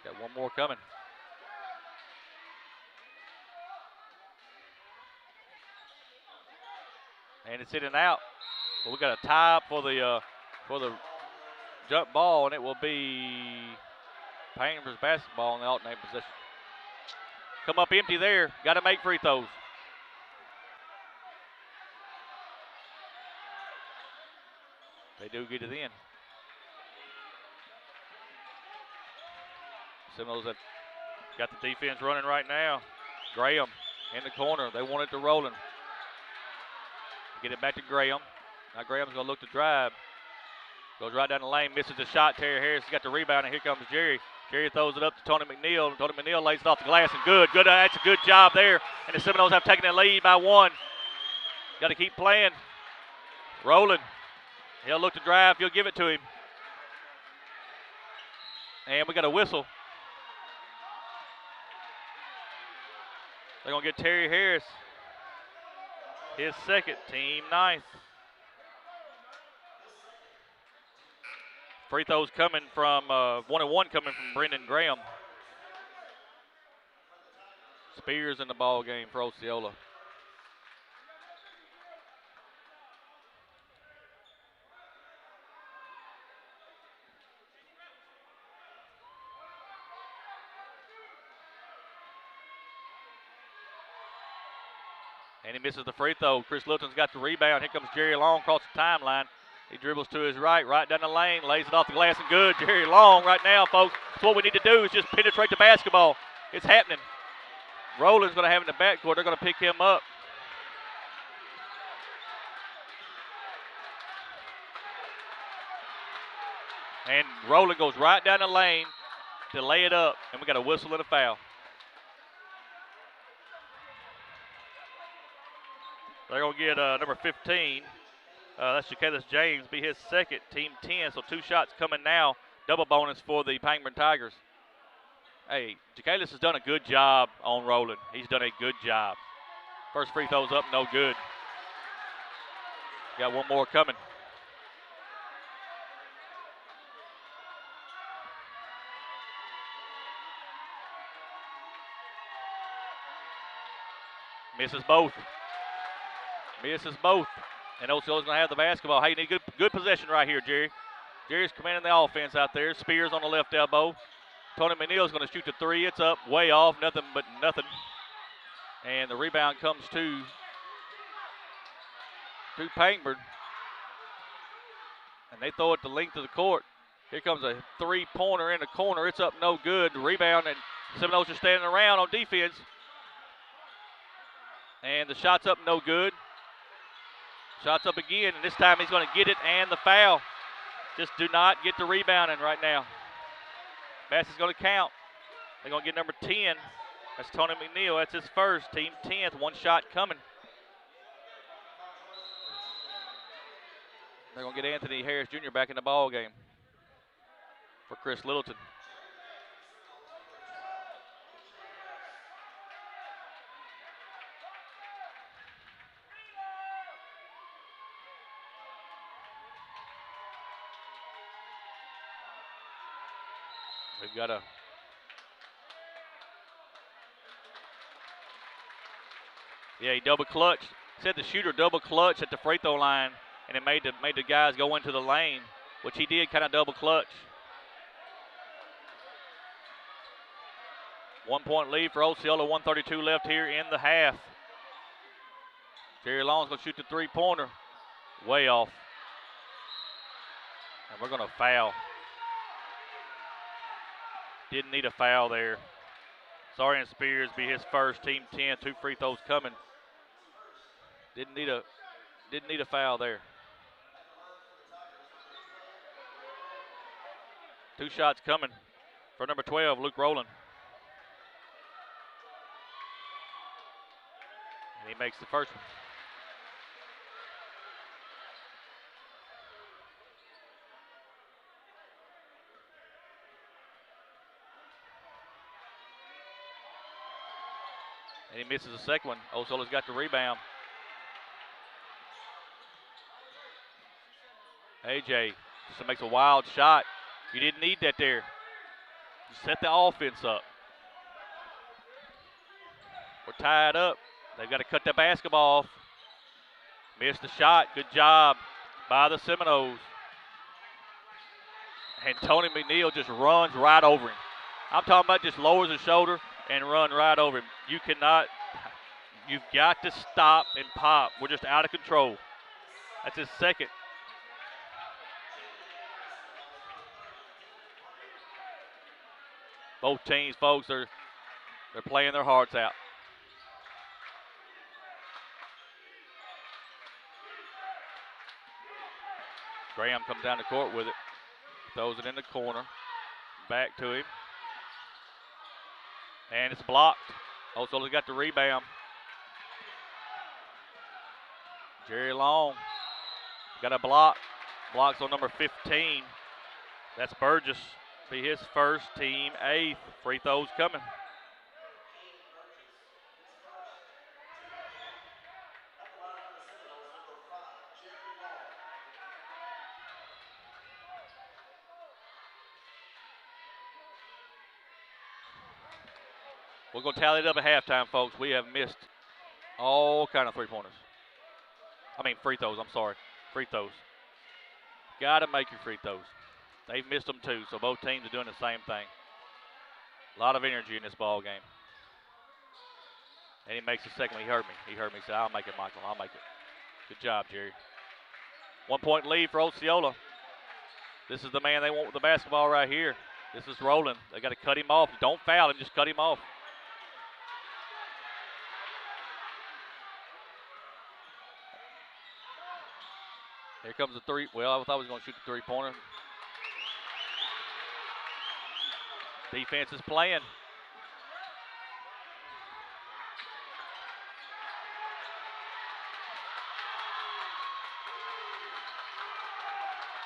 Got one more coming. And it's in and out. But we got a tie up for the jump ball, and it will be Pangburn's basketball in the alternate position. Come up empty there. Got to make free throws. They do get it in. Seminoles have got the defense running right now. Graham in the corner. They want it to Rowland. Get it back to Graham. Now Graham's going to look to drive. Goes right down the lane. Misses the shot. Terry Harris has got the rebound, and here comes Jerry. Jerry throws it up to Tony McNeil. Tony McNeil lays it off the glass, and good. That's a good job there. And the Seminoles have taken the lead by 1. Got to keep playing. Rowland. He'll look to drive. He'll give it to him. And we got a whistle. They're going to get Terry Harris. His second, team 9th. Free throws coming from 1-1 coming from Brendan Graham. Spears in the ball game for Osceola. And he misses the free throw. Chris Littleton's got the rebound. Here comes Jerry Long across the timeline. He dribbles to his right down the lane, lays it off the glass and good. Jerry Long right now, folks. So what we need to do is just penetrate the basketball. It's happening. Rowland's going to have it in the backcourt. They're going to pick him up. And Rowland goes right down the lane, to lay it up, and we got a whistle and a foul. They're going to get number 15. That's Jacalus James, be his second, team 10. So 2 shots coming now. Double bonus for the Pangburn Tigers. Hey, Jacalus has done a good job on rolling. He's done a good job. First free throw's up, no good. Got one more coming. Misses both. Misses both. And Osceola's going to have the basketball. Hey, you need good possession right here, Jerry. Jerry's commanding the offense out there. Spears on the left elbow. Tony McNeil's going to shoot the 3. It's up, way off, nothing but nothing. And the rebound comes to Pangburn. And they throw it the length of the court. Here comes a 3-pointer in the corner. It's up, no good. Rebound, and Seminoles are standing around on defense. And the shot's up, no good. Shot's up again, and this time he's going to get it and the foul. Just do not get the rebounding right now. Baskett's going to count. They're going to get number 10. That's Tony McNeil. That's his first. Team 10th. 1 shot coming. They're going to get Anthony Harris Jr. back in the ball game for Chris Littleton. We've got he double clutched. Said the shooter double clutch at the free throw line, and it made the guys go into the lane, which he did kind of double clutch. 1-point lead for Osceola, 1:32 left here in the half. Jerry Long's going to shoot the 3-pointer. Way off. And we're going to foul. Didn't need a foul there. Sarian Spears be his first, team 10, 2 free throws coming. Didn't need a foul there. 2 shots coming for number 12, Luke Rowland. And he makes the first one. And he misses the second one. Osceola's got the rebound. AJ just makes a wild shot. You didn't need that there. You set the offense up. We're tied up. They've got to cut the basketball off. Missed the shot. Good job by the Seminoles. And Tony McNeil just runs right over him. I'm talking about just lowers his shoulder and run right over him. You've got to stop and pop. We're just out of control. That's his second. Both teams, folks, they're playing their hearts out. Graham comes down the court with it. Throws it in the corner. Back to him. And it's blocked. Osceola's got the rebound. Jerry Long got a block. Blocks on number 15. That's Burgess. Be his first, team 8th. Free throws coming. We're going to tally it up at halftime, folks. We have missed all kind of three-pointers. Free throws, I'm sorry. Free throws. Got to make your free throws. They've missed them too, so both teams are doing the same thing. A lot of energy in this ball game. And he makes the second one. He heard me. He said, I'll make it, Michael. I'll make it. Good job, Jerry. 1-point lead for Osceola. This is the man they want with the basketball right here. This is Rowland. They got to cut him off. Don't foul him, just cut him off. Here comes the 3. Well, I thought he was going to shoot the 3-pointer. Defense is playing.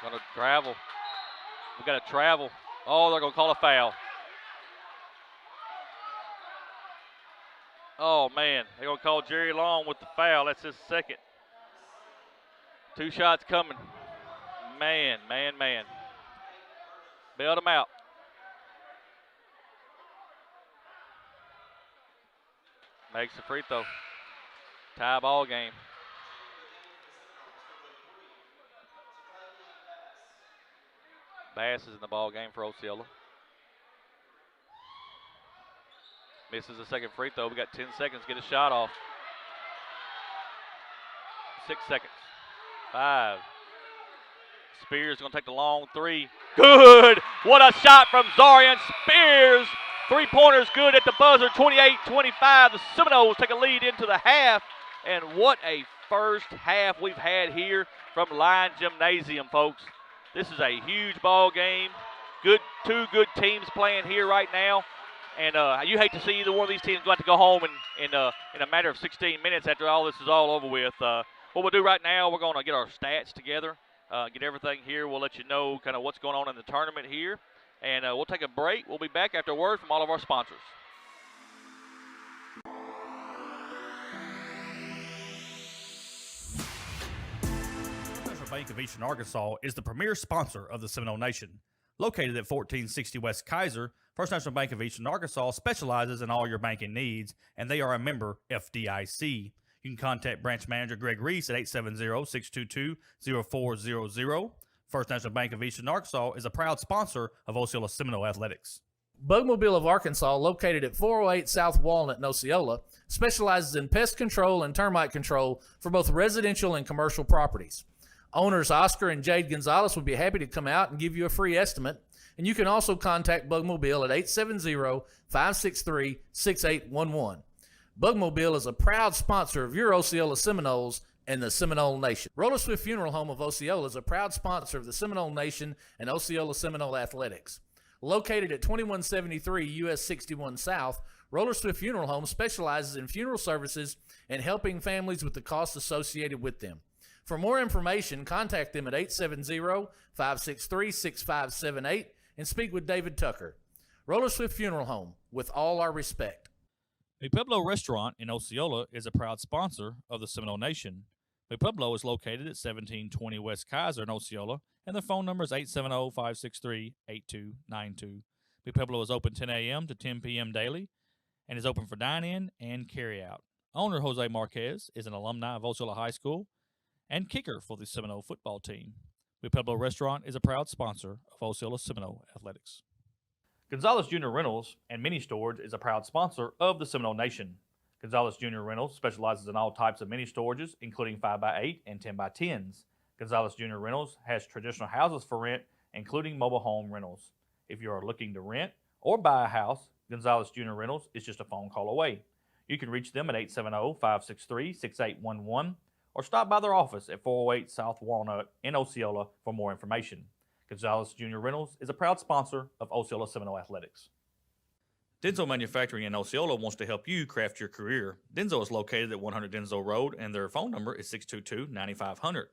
Gonna travel. We got to travel. Oh, they're gonna call a foul. Oh man, they're gonna call Jerry Long with the foul. That's his second. 2 shots coming. Man. Bailed him out. Makes the free throw. Tie ball game. Bass is in the ball game for Osceola. Misses the second free throw. We got 10 seconds to get a shot off. 6 seconds. 5. Spears going to take the long 3. Good! What a shot from Zarian Spears. 3-pointer's good at the buzzer. 28-25. The Seminoles take a lead into the half. And what a first half we've had here from Line Gymnasium, folks. This is a huge ball game. Two good teams playing here right now. And you hate to see either one of these teams go to go home in a matter of 16 minutes after all this is all over with. What we'll do right now, we're going to get our stats together, get everything here. We'll let you know kind of what's going on in the tournament here. And we'll take a break. We'll be back after a word from all of our sponsors. National Bank of Eastern Arkansas is the premier sponsor of the Seminole Nation. Located at 1460 West Kaiser, First National Bank of Eastern Arkansas specializes in all your banking needs, and they are a member FDIC. You can contact branch manager Greg Reese at 870-622-0400. First National Bank of Eastern Arkansas is a proud sponsor of Osceola Seminole Athletics. Bugmobile of Arkansas, located at 408 South Walnut in Osceola, specializes in pest control and termite control for both residential and commercial properties. Owners Oscar and Jade Gonzalez would be happy to come out and give you a free estimate, and you can also contact Bugmobile at 870-563-6811. Bugmobile is a proud sponsor of your Osceola Seminoles and the Seminole Nation. Roller Swift Funeral Home of Osceola is a proud sponsor of the Seminole Nation and Osceola Seminole Athletics. Located at 2173 US 61 South, Roller Swift Funeral Home specializes in funeral services and helping families with the costs associated with them. For more information, contact them at 870-563-6578 and speak with David Tucker. Roller Swift Funeral Home, with all our respect. Mi Pueblo Restaurant in Osceola is a proud sponsor of the Seminole Nation. Mi Pueblo is located at 1720 West Kaiser in Osceola, and their phone number is 870-563-8292. Mi Pueblo is open 10 a.m. to 10 p.m. daily and is open for dine-in and carry-out. Owner Jose Marquez is an alumni of Osceola High School and kicker for the Seminole football team. Mi Pueblo Restaurant is a proud sponsor of Osceola Seminole Athletics. Gonzalez Jr. Rentals and Mini Storage is a proud sponsor of the Seminole Nation. Gonzalez Jr. Rentals specializes in all types of mini storages, including 5x8 and 10x10s. Gonzalez Jr. Rentals has traditional houses for rent, including mobile home rentals. If you are looking to rent or buy a house, Gonzalez Jr. Rentals is just a phone call away. You can reach them at 870-563-6811 or stop by their office at 408 South Walnut in Osceola for more information. Gonzalez Jr. Rentals is a proud sponsor of Osceola Seminole Athletics. Denso Manufacturing in Osceola wants to help you craft your career. Denso is located at 100 Denso Road, and their phone number is 622-9500.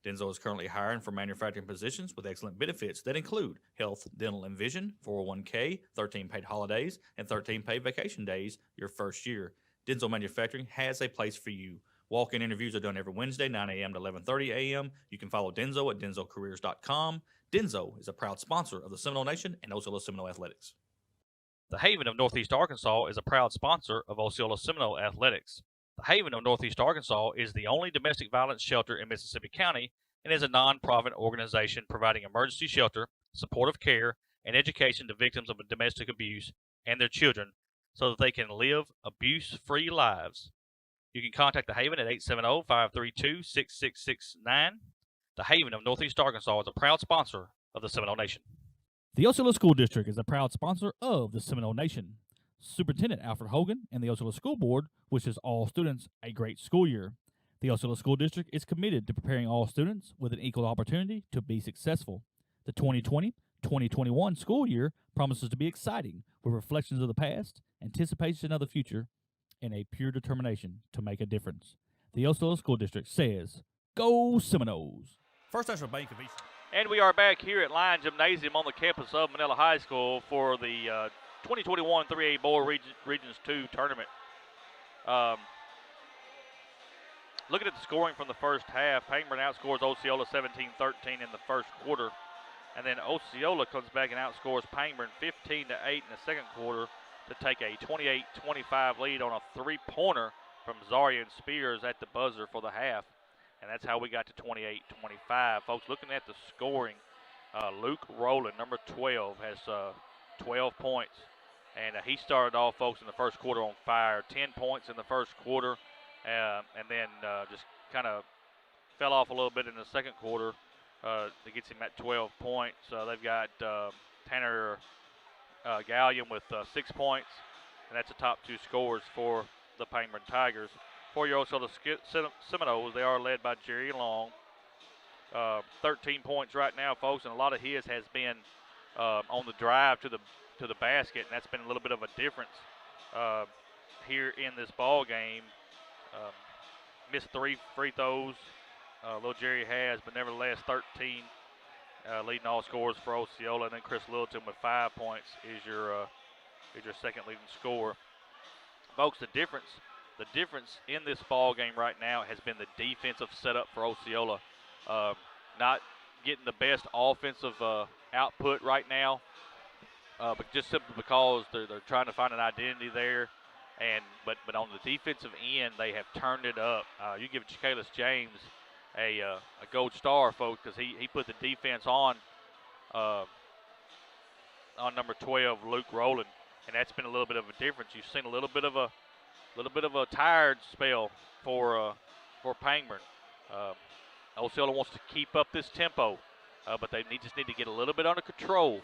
Denso is currently hiring for manufacturing positions with excellent benefits that include health, dental, and vision, 401k, 13 paid holidays, and 13 paid vacation days your first year. Denso Manufacturing has a place for you. Walk-in interviews are done every Wednesday, 9 a.m. to 11:30 a.m. You can follow Denso at denzocareers.com. Denso is a proud sponsor of the Seminole Nation and Osceola Seminole Athletics. The Haven of Northeast Arkansas is a proud sponsor of Osceola Seminole Athletics. The Haven of Northeast Arkansas is the only domestic violence shelter in Mississippi County and is a non-profit organization providing emergency shelter, supportive care, and education to victims of domestic abuse and their children so that they can live abuse-free lives. You can contact the Haven at 870-532-6669. The Haven of Northeast Arkansas is a proud sponsor of the Seminole Nation. The Osceola School District is a proud sponsor of the Seminole Nation. Superintendent Alfred Hogan and the Osceola School Board wishes all students a great school year. The Osceola School District is committed to preparing all students with an equal opportunity to be successful. The 2021 school year promises to be exciting, with reflections of the past, anticipation of the future, and a pure determination to make a difference. The Osceola School District says, Go Seminoles! First National Bank of East. And we are back here at Lyon Gymnasium on the campus of Manila High School for the 2021 3A Bowl Regions 2 tournament. Looking at the scoring from the first half, Pangburn outscores Osceola 17-13 in the first quarter. And then Osceola comes back and outscores Pangburn 15-8 in the second quarter to take a 28-25 lead on a three-pointer from Zarian Spears at the buzzer for the half. And that's how we got to 28-25. Folks, looking at the scoring, Luke Rowland, number 12, has 12 points. And he started off, folks, in the first quarter on fire. 10 points in the first quarter, and then just kind of fell off a little bit in the second quarter. That gets him at 12 points. They've got Tanner Gallion with 6 points, and that's the top two scorers for the Pangburn Tigers. 4-year-olds of the Seminoles, they are led by Jerry Long. 13 points right now, folks, and a lot of his has been on the drive to the basket, and that's been a little bit of a difference here in this ball game. Missed 3 free throws. Little Jerry has, but nevertheless 13 leading all scorers for Osceola, and then Chris Littleton with 5 points is your second leading scorer. Folks, the difference in this ball game right now has been the defensive setup for Osceola. Not getting the best offensive output right now, but just simply because they're trying to find an identity there. But on the defensive end, they have turned it up. You give Jacalus James a gold star, folks, because he put the defense on number 12, Luke Rowland, and that's been a little bit of a difference. You've seen a little bit of a tired spell for Pangburn. Osceola wants to keep up this tempo, but they just need to get a little bit under control.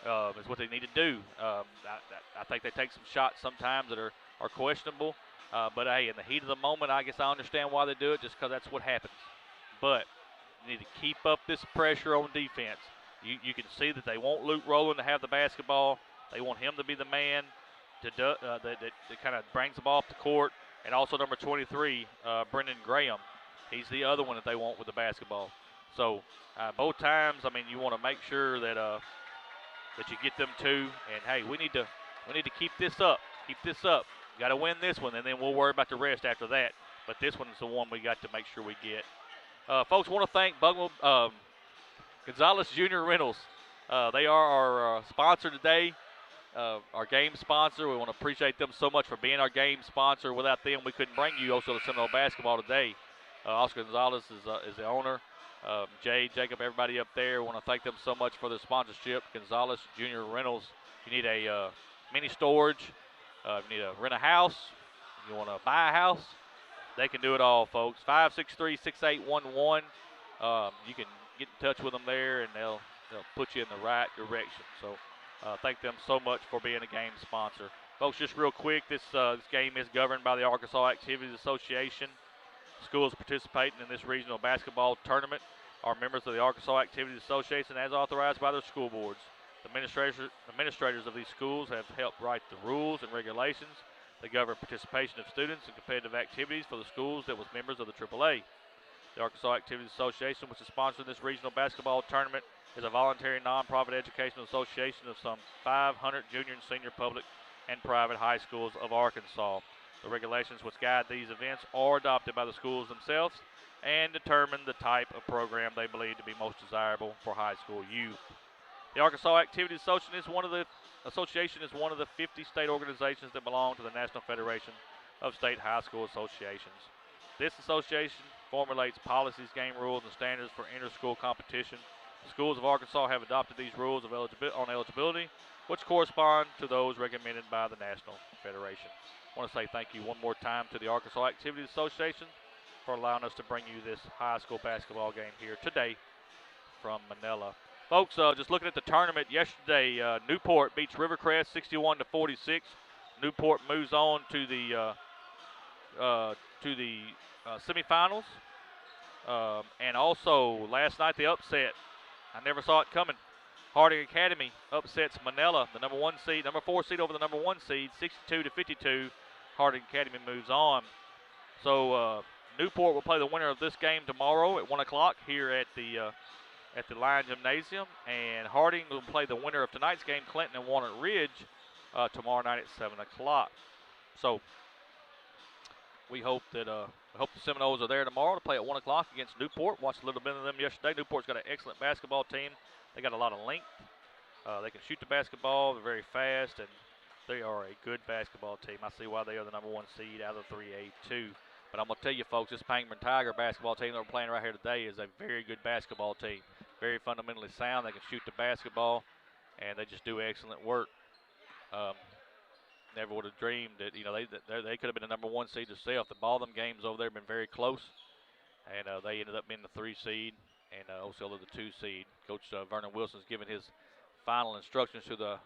Is what they need to do. I think they take some shots sometimes that are questionable. But hey, in the heat of the moment, I guess I understand why they do it, just because that's what happens. But you need to keep up this pressure on defense. You can see that they want Luke Rowland to have the basketball. They want him to be the man that kind of brings the ball up the court. And also number 23, Brendan Graham. He's the other one that they want with the basketball. So both times, I mean, you want to make sure that you get them two. And hey, we need to keep this up. Keep this up. Got to win this one, and then we'll worry about the rest after that. But this one is the one we got to make sure we get. Folks, want to thank Gonzalez Junior Rentals. They are our sponsor today, our game sponsor. We want to appreciate them so much for being our game sponsor. Without them, we couldn't bring you Osceola Seminole basketball today. Oscar Gonzalez is the owner. Jay, Jacob, everybody up there. We want to thank them so much for their sponsorship. Gonzalez Junior Rentals. If you need a mini storage, if you need to rent a house, you want to buy a house, they can do it all, folks. 563-6811. You can get in touch with them there, and they'll put you in the right direction. So thank them so much for being a game sponsor. Folks, just real quick, this game is governed by the Arkansas Activities Association. Schools participating in this regional basketball tournament are members of the Arkansas Activities Association as authorized by their school boards. The administrators of these schools have helped write the rules and regulations that govern participation of students in competitive activities for the schools that was members of the AAA. The Arkansas Activities Association, which is sponsoring this regional basketball tournament, is a voluntary nonprofit educational association of some 500 junior and senior public and private high schools of Arkansas. The regulations which guide these events are adopted by the schools themselves and determine the type of program they believe to be most desirable for high school youth. The Arkansas Activities Association is one of the 50 state organizations that belong to the National Federation of State High School Associations. This association formulates policies, game rules, and standards for inter-school competition. The schools of Arkansas have adopted these rules on eligibility, which correspond to those recommended by the National Federation. I want to say thank you one more time to the Arkansas Activities Association for allowing us to bring you this high school basketball game here today from Manila. Folks, just looking at the tournament yesterday, Newport beats Rivercrest 61-46. Newport moves on to the semifinals. And also last night the upset. I never saw it coming. Harding Academy upsets Manila, the number 4 seed over the number 1 seed, 62-52. Harding Academy moves on. So Newport will play the winner of this game tomorrow at 1 o'clock here at the Lion Gymnasium, and Harding will play the winner of tonight's game, Clinton and Walnut Ridge, tomorrow night at 7 o'clock. So we hope that the Seminoles are there tomorrow to play at 1 o'clock against Newport. Watched a little bit of them yesterday. Newport's got an excellent basketball team. They got a lot of length. They can shoot the basketball. They're very fast, and they are a good basketball team. I see why they are the number 1 seed out of the 3A2. But I'm going to tell you, folks, this Pangburn Tiger basketball team that we're playing right here today is a very good basketball team. Very fundamentally sound. They can shoot the basketball, and they just do excellent work. Never would have dreamed that, they could have been the number 1 seed themselves. The ball them games over there have been very close, and they ended up being the 3 seed, and Osceola the 2 seed. Coach Vernon Wilson's given his final instructions to the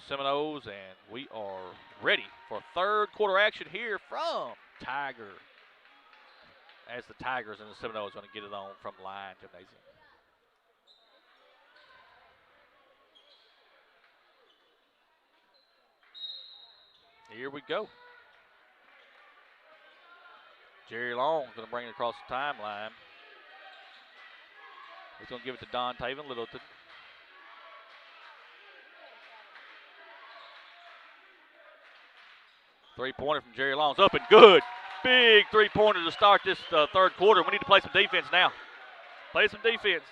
Seminoles, and we are ready for third quarter action here from Tiger, as the Tigers and the Seminoles are going to get it on from Lion Gymnasium. Here we go. Jerry Long is going to bring it across the timeline. He's going to give it to Don Taven Littleton. Three-pointer from Jerry Long's up and good. Big three-pointer to start this third quarter. We need to play some defense now. Play some defense.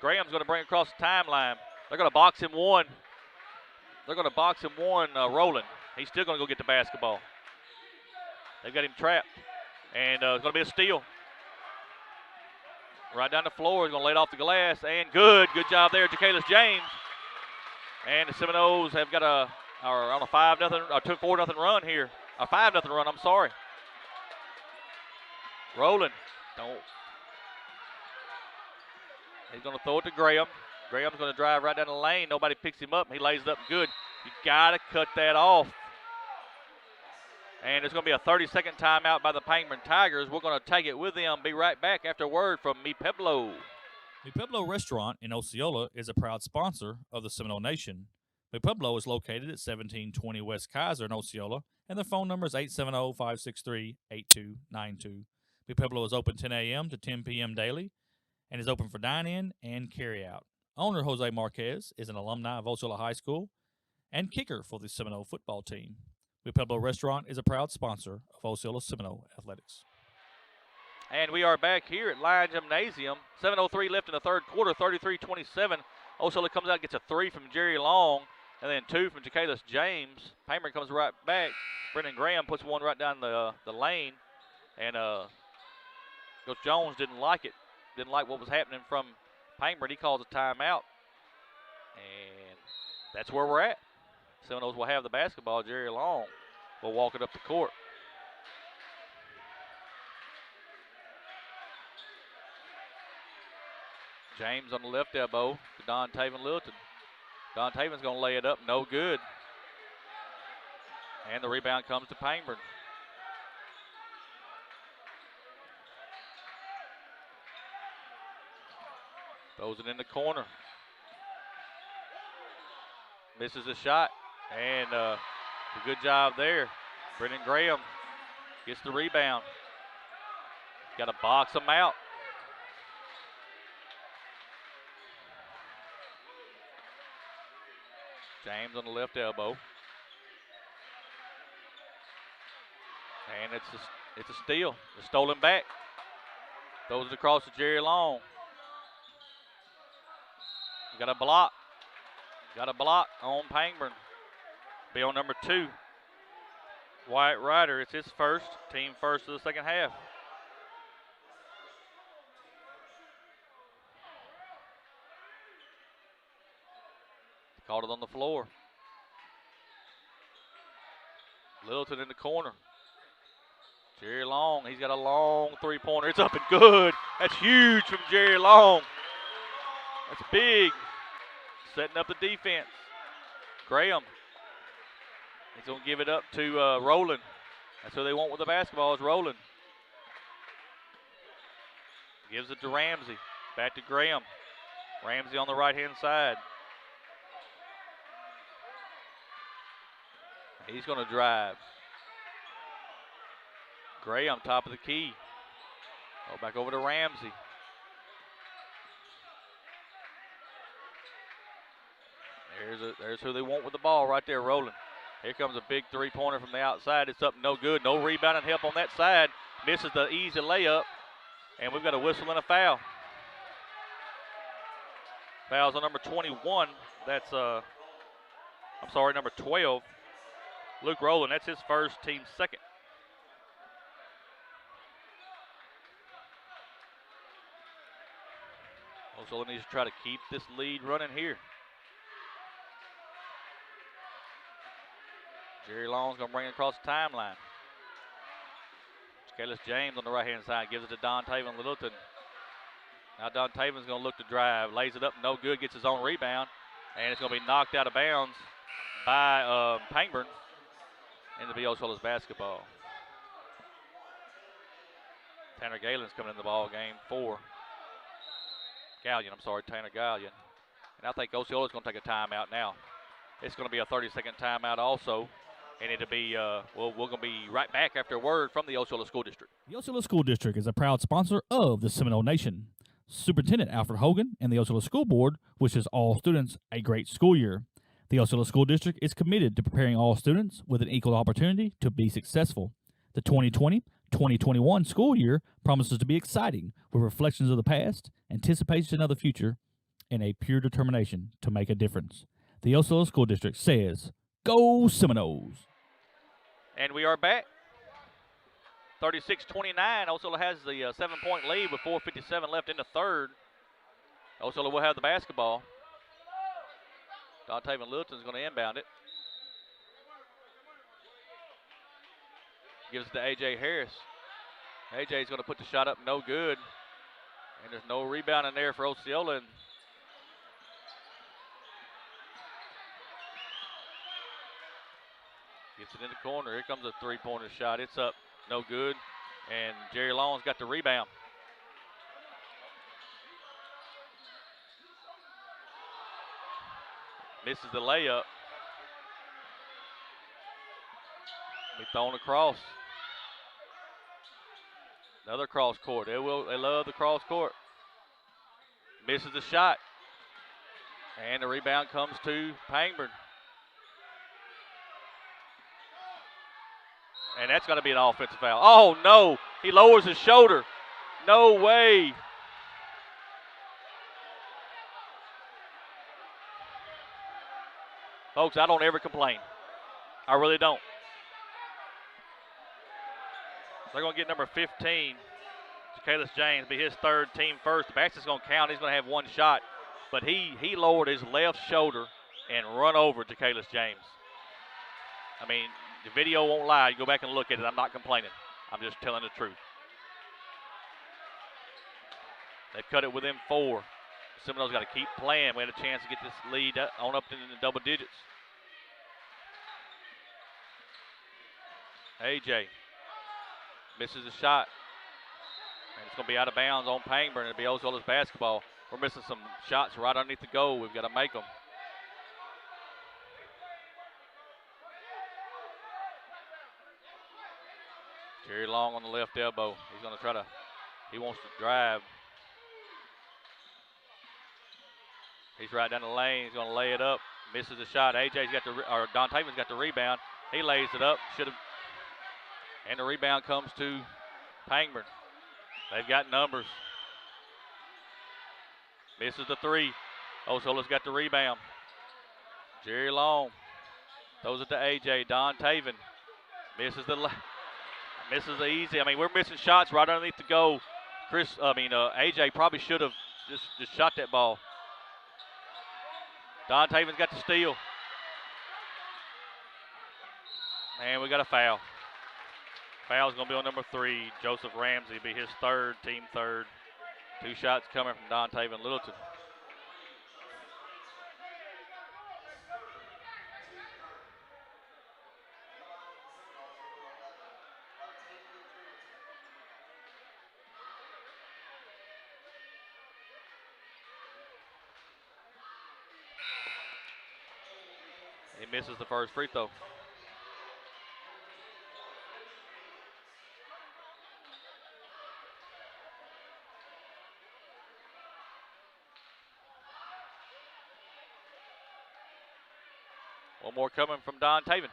Graham's going to bring it across the timeline. They're going to box him one. Rolling. He's still going to go get the basketball. They've got him trapped. And it's going to be a steal. Right down the floor. He's going to lay it off the glass. And good. Good job there, Ja'Kalis James. And the Seminoles have got on a 4-0 run here. A 5-0 run, I'm sorry. Rolling. He's going to throw it to Graham. Graham's going to drive right down the lane. Nobody picks him up. He lays it up good. You got to cut that off. And there's going to be a 30-second timeout by the Pangburn Tigers. We're going to take it with them. Be right back after a word from Mi Pueblo. Mi Pueblo Restaurant in Osceola is a proud sponsor of the Seminole Nation. Mi Pueblo is located at 1720 West Kaiser in Osceola, and their phone number is 870-563-8292. Mi Pueblo is open 10 a.m. to 10 p.m. daily and is open for dine-in and carry-out. Owner Jose Marquez is an alumni of Osceola High School and kicker for the Seminole football team. Mi Pueblo Restaurant is a proud sponsor of Osceola Seminole Athletics. And we are back here at Lion Gymnasium. 7:03 left in the third quarter, 33-27. Osceola comes out, gets a 3 from Jerry Long, and then 2 from Ja'Kalis James. Pangburn comes right back. Brendan Graham puts one right down the lane, and Coach Jones didn't like it. Didn't like what was happening from Pangburn. He calls a timeout, and that's where we're at. Seminoles will have the basketball. Jerry Long will walk it up the court. James on the left elbow to Don Taven Littleton. Don Taven's going to lay it up. No good. And the rebound comes to Pangburn. Throws it in the corner. Misses a shot. And a good job there. Brendan Graham gets the rebound. Got to box him out. James on the left elbow. And it's a steal. It's stolen back. Throws it across to Jerry Long. Got a block. Got a block on Pangburn. Be on number 2. Wyatt Ryder. It's his first. Team first of the second half. Caught it on the floor. Littleton in the corner. Jerry Long, he's got a long three-pointer. It's up and good. That's huge from Jerry Long. That's big. Setting up the defense. Graham. He's going to give it up to Rowland. That's who they want with the basketball is Rowland. Gives it to Ramsey. Back to Graham. Ramsey on the right-hand side. He's going to drive. Gray on top of the key. Go back over to Ramsey. There's who they want with the ball right there rolling. Here comes a big three-pointer from the outside. It's up no good. No rebounding help on that side. Misses the easy layup. And we've got a whistle and a foul. Fouls on number 21. That's, number 12. Luke Rowland, that's his first, team's second. Osceola needs to try to keep this lead running here. Jerry Long's going to bring it across the timeline. Callis James on the right-hand side gives it to Don Taven Littleton. Now Don Taven's going to look to drive. Lays it up, no good, gets his own rebound. And it's going to be knocked out of bounds by Pangburn. And it'll be Osceola's basketball. Tanner Galen's coming in the ball game for Tanner Gallion. And I think Osceola's going to take a timeout now. It's going to be a 30-second timeout also. And it'll be, we're going to be right back after a word from the Osceola School District. The Osceola School District is a proud sponsor of the Seminole Nation. Superintendent Alfred Hogan and the Osceola School Board wishes all students a great school year. The Osceola School District is committed to preparing all students with an equal opportunity to be successful. The 2020-2021 school year promises to be exciting with reflections of the past, anticipation of the future, and a pure determination to make a difference. The Osceola School District says, "Go Seminoles!" And we are back. 36-29. Osceola has the 7-point lead with 4:57 left in the third. Osceola will have the basketball. Don Taven Littleton's going to inbound it. Gives it to A.J. Harris. A.J.'s going to put the shot up, no good. And there's no rebound in there for Osceola. And gets it in the corner. Here comes a three-pointer shot. It's up, no good. And Jerry Long's got the rebound. Misses the layup. Be thrown across. Another cross court. They love the cross court. Misses the shot. And the rebound comes to Pangburn. And that's going to be an offensive foul. Oh, no. He lowers his shoulder. No way. Folks, I don't ever complain. I really don't. They're going to get number 15, Callis James, be his third, team first. The basket's going to count. He's going to have one shot. But he lowered his left shoulder and run over to Callis James. I mean, the video won't lie. You go back and look at it. I'm not complaining. I'm just telling the truth. They cut it within 4. Seminoles got to keep playing. We had a chance to get this lead on up into the double digits. A.J. misses a shot. And it's going to be out of bounds on Pangburn. It'll be Osceola's basketball. We're missing some shots right underneath the goal. We've got to make them. Jerry Long on the left elbow. He's going to try to, he wants to drive. He's right down the lane. He's going to lay it up. Misses the shot. AJ's got or Don Taven's got the rebound. He lays it up. Should have. And the rebound comes to Pangburn. They've got numbers. Misses the 3. Osceola's got the rebound. Jerry Long throws it to AJ. Don Taven misses the easy. I mean, we're missing shots right underneath the goal. AJ probably should have just shot that ball. Don Taven's got the steal. And we got a foul. Foul's going to be on number 3. Joseph Ramsey be his third, team third. 2 shots coming from Don Taven Littleton. He misses the first free throw. One more coming from Don Taven.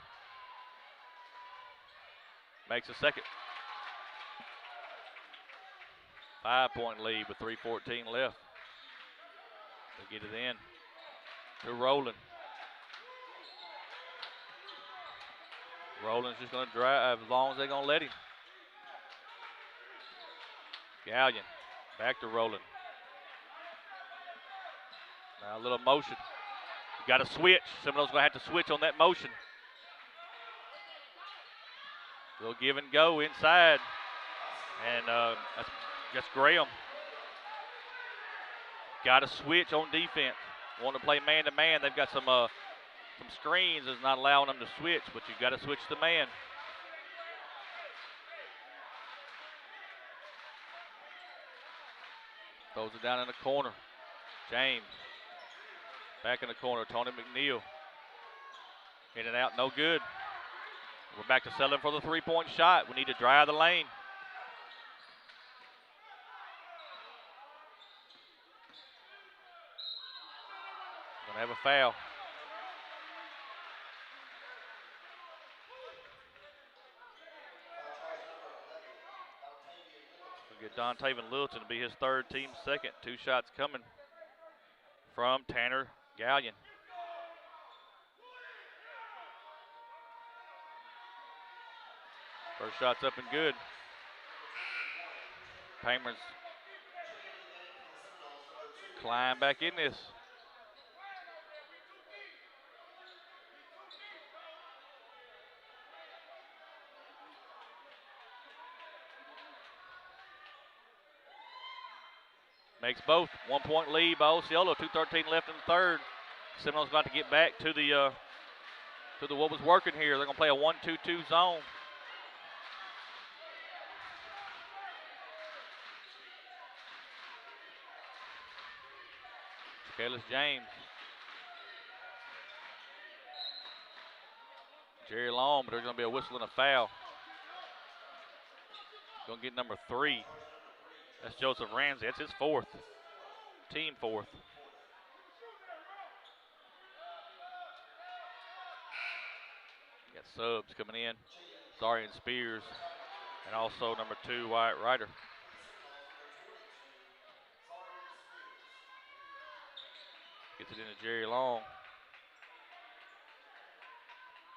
Makes a second. 5-point lead with 3:14 left. They get it in to Rowland. Rowland's just going to drive as long as they're going to let him. Gallion back to Rowland. Now a little motion. You got to switch. Seminoles going to have to switch on that motion. Little give and go inside. And that's Graham. Got to switch on defense. Want to play man-to-man. They've got some screens that's not allowing them to switch, but you got to switch the man. Throws it down in the corner. James. Back in the corner. Tony McNeil. In and out, no good. We're back to settling for the three-point shot. We need to drive the lane. Gonna have a foul. We'll get Don Taven Littleton to be his third, team second. 2 shots coming from Tanner Gallion. First shot's up and good. Pangburn climb back in this. Makes both. 1-point lead by Osceola. 2:13 left in the third. Seminoles got to get back to the what was working here. They're gonna play a 1-2-2 zone. Kalis James. Jerry Long, but there's going to be a whistle and a foul. Going to get number 3. That's Joseph Ramsey. That's his 4th. Team 4th. Got subs coming in. Zarian Spears and also number 2, Wyatt Ryder. Gets it into Jerry Long.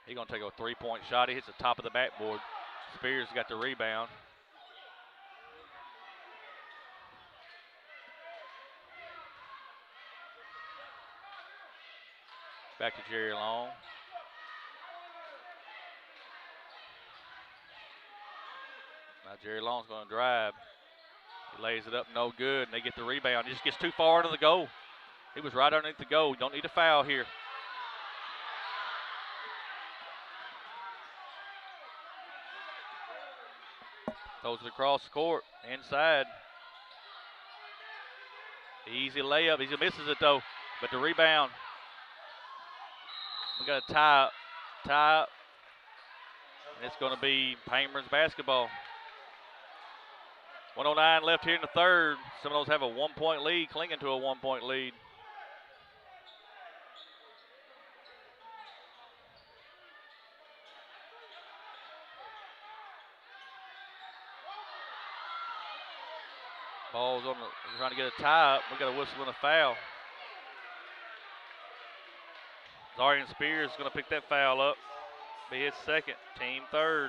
He's going to take a 3-point shot. He hits the top of the backboard. Spears got the rebound. Back to Jerry Long. Now Jerry Long's going to drive. He lays it up, no good, and they get the rebound. He just gets too far into the goal. He was right underneath the goal. Don't need a foul here. Throws it across the court, inside. Easy layup. He misses it though, but the rebound. We got a tie up, and it's going to be Pangburn's basketball. 1:09 left here in the third. Seminoles have a 1-point lead, clinging to a 1-point lead. Ball's on trying to get a tie up. We got a whistle and a foul. Zarian Spears is going to pick that foul up. Be his 2nd, team 3rd.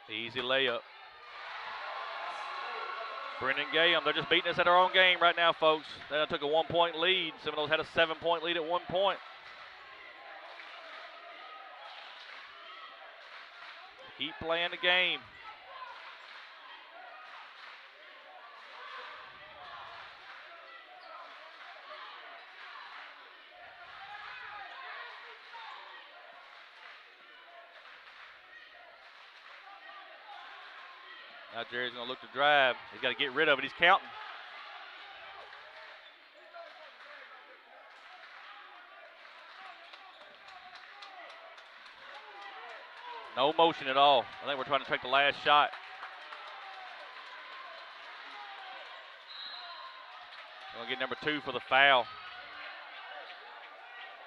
Easy layup. Brendan Gayham, they're just beating us at our own game right now, folks. They took a 1-point lead. Seminoles had a 7-point lead at one point. Keep playing the game. Now Jerry's going to look to drive. He's got to get rid of it. He's counting. No motion at all. I think we're trying to take the last shot. Going to get number 2 for the foul.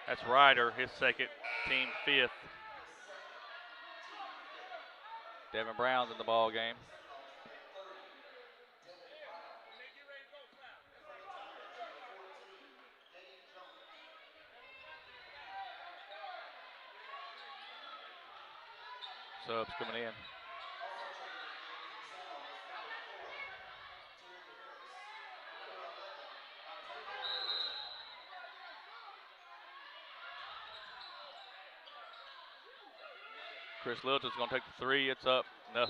That's Ryder, his second, team 5th. Devin Brown's in the ball game. Subs coming in. Chris Littleton's going to take the 3. It's up. No,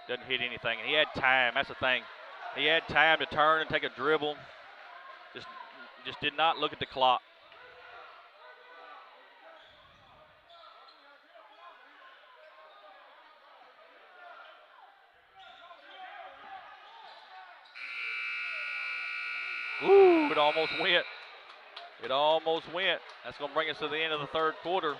doesn't hit anything. And he had time. That's the thing. He had time to turn and take a dribble. Just did not look at the clock. Ooh, it almost went. It almost went. That's going to bring us to the end of the third quarter.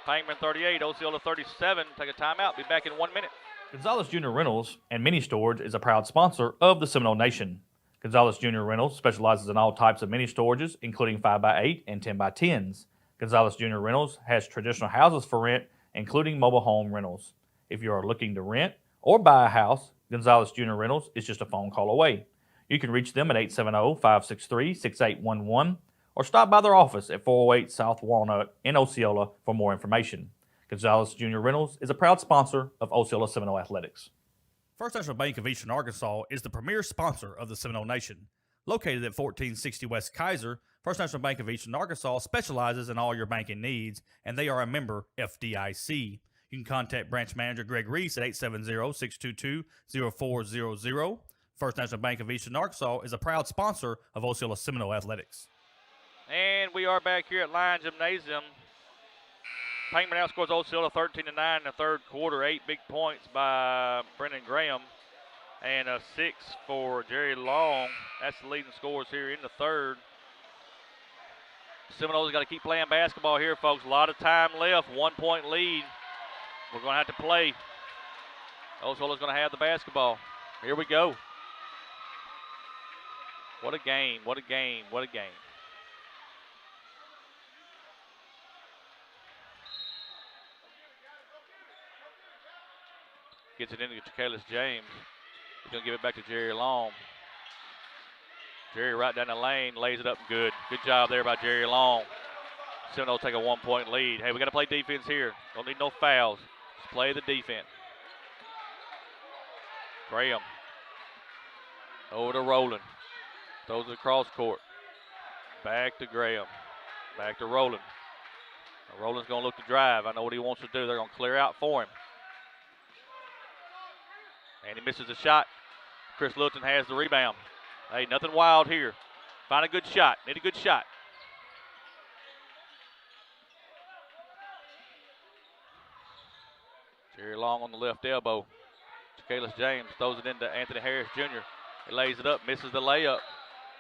Pangburn 38, Osceola 37. Take a timeout. Be back in 1 minute. Gonzalez Junior Rentals and Mini Storage is a proud sponsor of the Seminole Nation. Gonzalez Junior Rentals specializes in all types of mini storages, including 5x8 and 10x10s. Gonzalez Junior Rentals has traditional houses for rent, including mobile home rentals. If you are looking to rent or buy a house, Gonzalez Junior Rentals is just a phone call away. You can reach them at 870-563-6811 or stop by their office at 408 South Walnut in Osceola for more information. Gonzalez Junior Rentals is a proud sponsor of Osceola Seminole Athletics. First National Bank of Eastern Arkansas is the premier sponsor of the Seminole Nation. Located at 1460 West Kaiser, First National Bank of Eastern Arkansas specializes in all your banking needs, and they are a member FDIC. You can contact branch manager Greg Reese at 870-622-0400. First National Bank of Eastern Arkansas is a proud sponsor of Osceola Seminole Athletics. And we are back here at Lion Gymnasium. Pangburn outscores Osceola 13-9 in the third quarter. 8 big points by Brendan Graham and a 6 for Jerry Long. That's the leading scores here in the third. Seminoles got to keep playing basketball here, folks. A lot of time left. 1 point lead. We're going to have to play. Osceola's going to have the basketball. Here we go. What a game. What a game. What a game. Gets it into Ja'Kalis James. He's going to give it back to Jerry Long. Jerry right down the lane, lays it up good. Good job there by Jerry Long. Seminoles take a 1 point lead. Hey, we got to play defense here. Don't need no fouls. Just play the defense. Graham. Over to Rowland. Throws it across court. Back to Graham. Back to Rowland. Now Rowland's going to look to drive. I know what he wants to do. They're going to clear out for him. And he misses a shot. Chris Littleton has the rebound. Hey, nothing wild here. Find a good shot. Need a good shot. Jerry Long on the left elbow. Ja'Kalis James throws it into Anthony Harris Jr. He lays it up, misses the layup.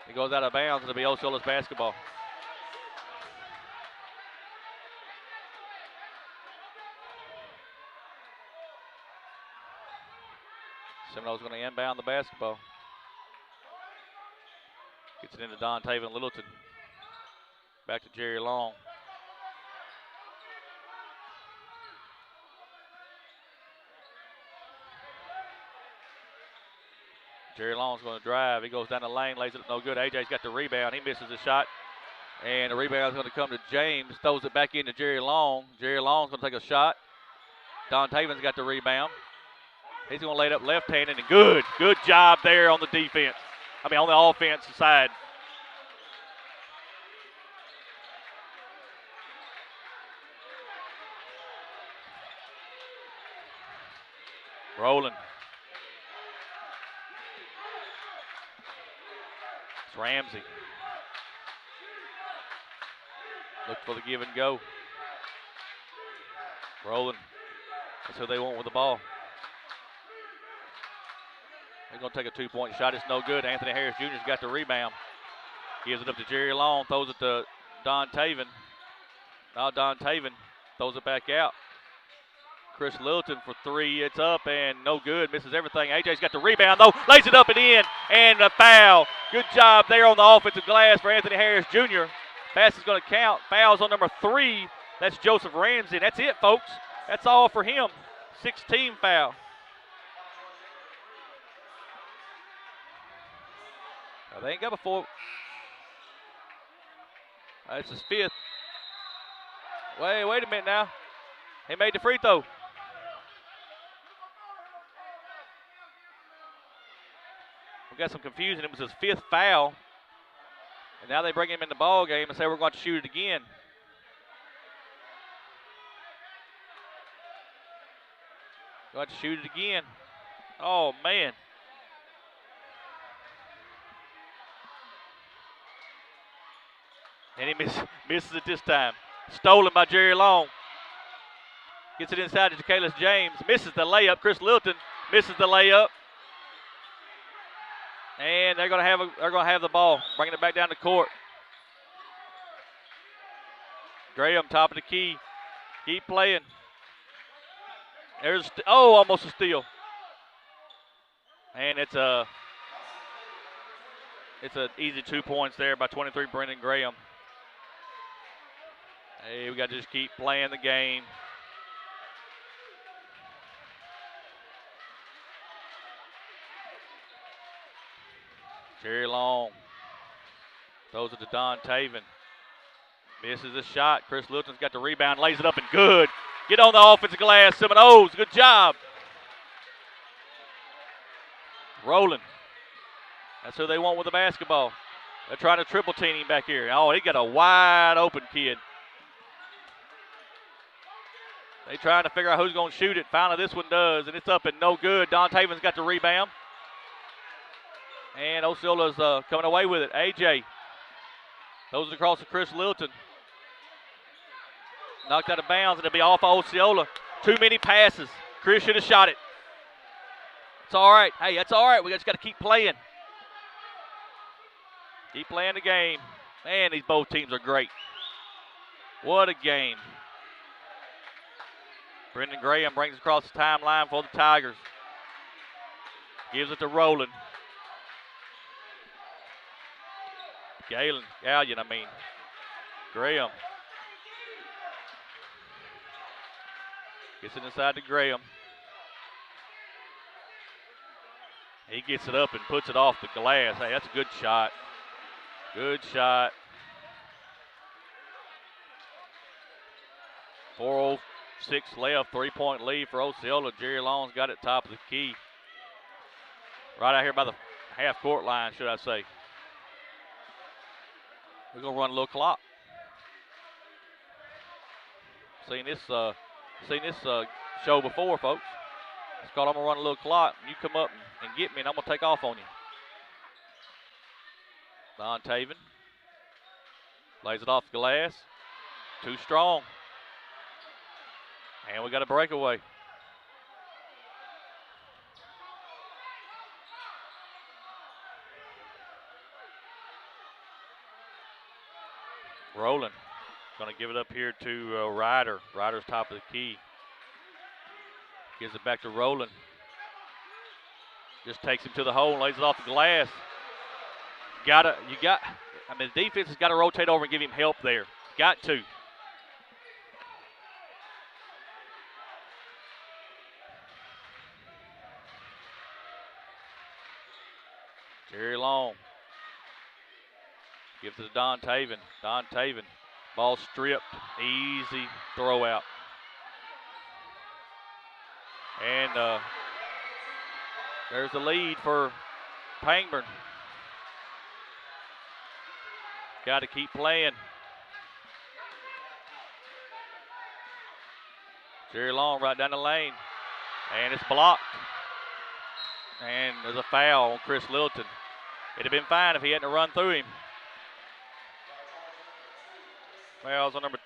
He goes out of bounds. It'll be Osceola's basketball. Seminoles going to inbound the basketball. Gets it into Don Taven Littleton. Back to Jerry Long. Jerry Long's going to drive. He goes down the lane, lays it up no good. AJ's got the rebound. He misses the shot. And the rebound's going to come to James. Throws it back into Jerry Long. Jerry Long's going to take a shot. Don Taven's got the rebound. He's going to lay it up left-handed, and good. Good job there on the defense. I mean, on the offensive side. Rolling. It's Ramsey. Look for the give and go. Rolling. That's who they want with the ball. They're going to take a two-point shot. It's no good. Anthony Harris Jr.'s got the rebound. Gives it up to Jerry Long. Throws it to Don Taven. Now Don Taven throws it back out. Chris Littleton for three. It's up and no good. Misses everything. AJ's got the rebound, though. Lays it up and in. And a foul. Good job there on the offensive glass for Anthony Harris Jr. Pass is going to count. Fouls on number 3. That's Joseph Ramsey. That's it, folks. That's all for him. 16 foul. Now, they ain't got before. That's his 5th. Wait a minute now. He made the free throw. We got some confusion. It was his 5th foul. And now they bring him in the ball game and say we're going to shoot it again. Going to shoot it again. Oh, man. And he misses it this time. Stolen by Jerry Long. Gets it inside to Jakalis James. Misses the layup. Chris Littleton misses the layup. And they're going to have the ball. Bringing it back down the court. Graham, top of the key. Keep playing. There's almost a steal. And it's an easy 2 points there by 23 Brendan Graham. Hey, we got to just keep playing the game. Jerry Long throws it to Don Taven. Misses a shot. Chris Littleton's got the rebound, lays it up and good. Get on the offensive glass, Seminoles. Good job. Rolling. That's who they want with the basketball. They're trying to triple team him back here. Oh, he got a wide open kid. They trying to figure out who's going to shoot it. Finally, this one does, and it's up and no good. Don Taven's got the rebound. And Osceola's coming away with it. AJ throws it across to Chris Littleton. Knocked out of bounds, and it'll be off of Osceola. Too many passes. Chris should have shot it. It's all right. Hey, that's all right. We just got to keep playing. Keep playing the game. Man, these both teams are great. What a game. Brendan Graham brings it across the timeline for the Tigers. Gives it to Rowland. Gallion, Graham. Gets it inside to Graham. He gets it up and puts it off the glass. Hey, that's a good shot. Good shot. 4:06 left, 3-point lead for Osceola. Jerry Long's got it top of the key. Right out here by the half-court line, should I say. We're going to run a little clock. Seen this show before, folks. It's called I'm going to run a little clock. You come up and get me, and I'm going to take off on you. Don Taven lays it off the glass. Too strong. And we got a breakaway. Rowland going to give it up here to Ryder. Ryder's top of the key. Gives it back to Rowland. Just takes him to the hole and lays it off the glass. The defense has got to rotate over and give him help there. Got to. Jerry Long. Gives it to Don Taven. Don Taven. Ball stripped. Easy throw out. And there's the lead for Pangburn. Got to keep playing. Jerry Long right down the lane. And it's blocked. And there's a foul on Chris Littleton. It'd have been fine if he hadn't run through him. Fouls on number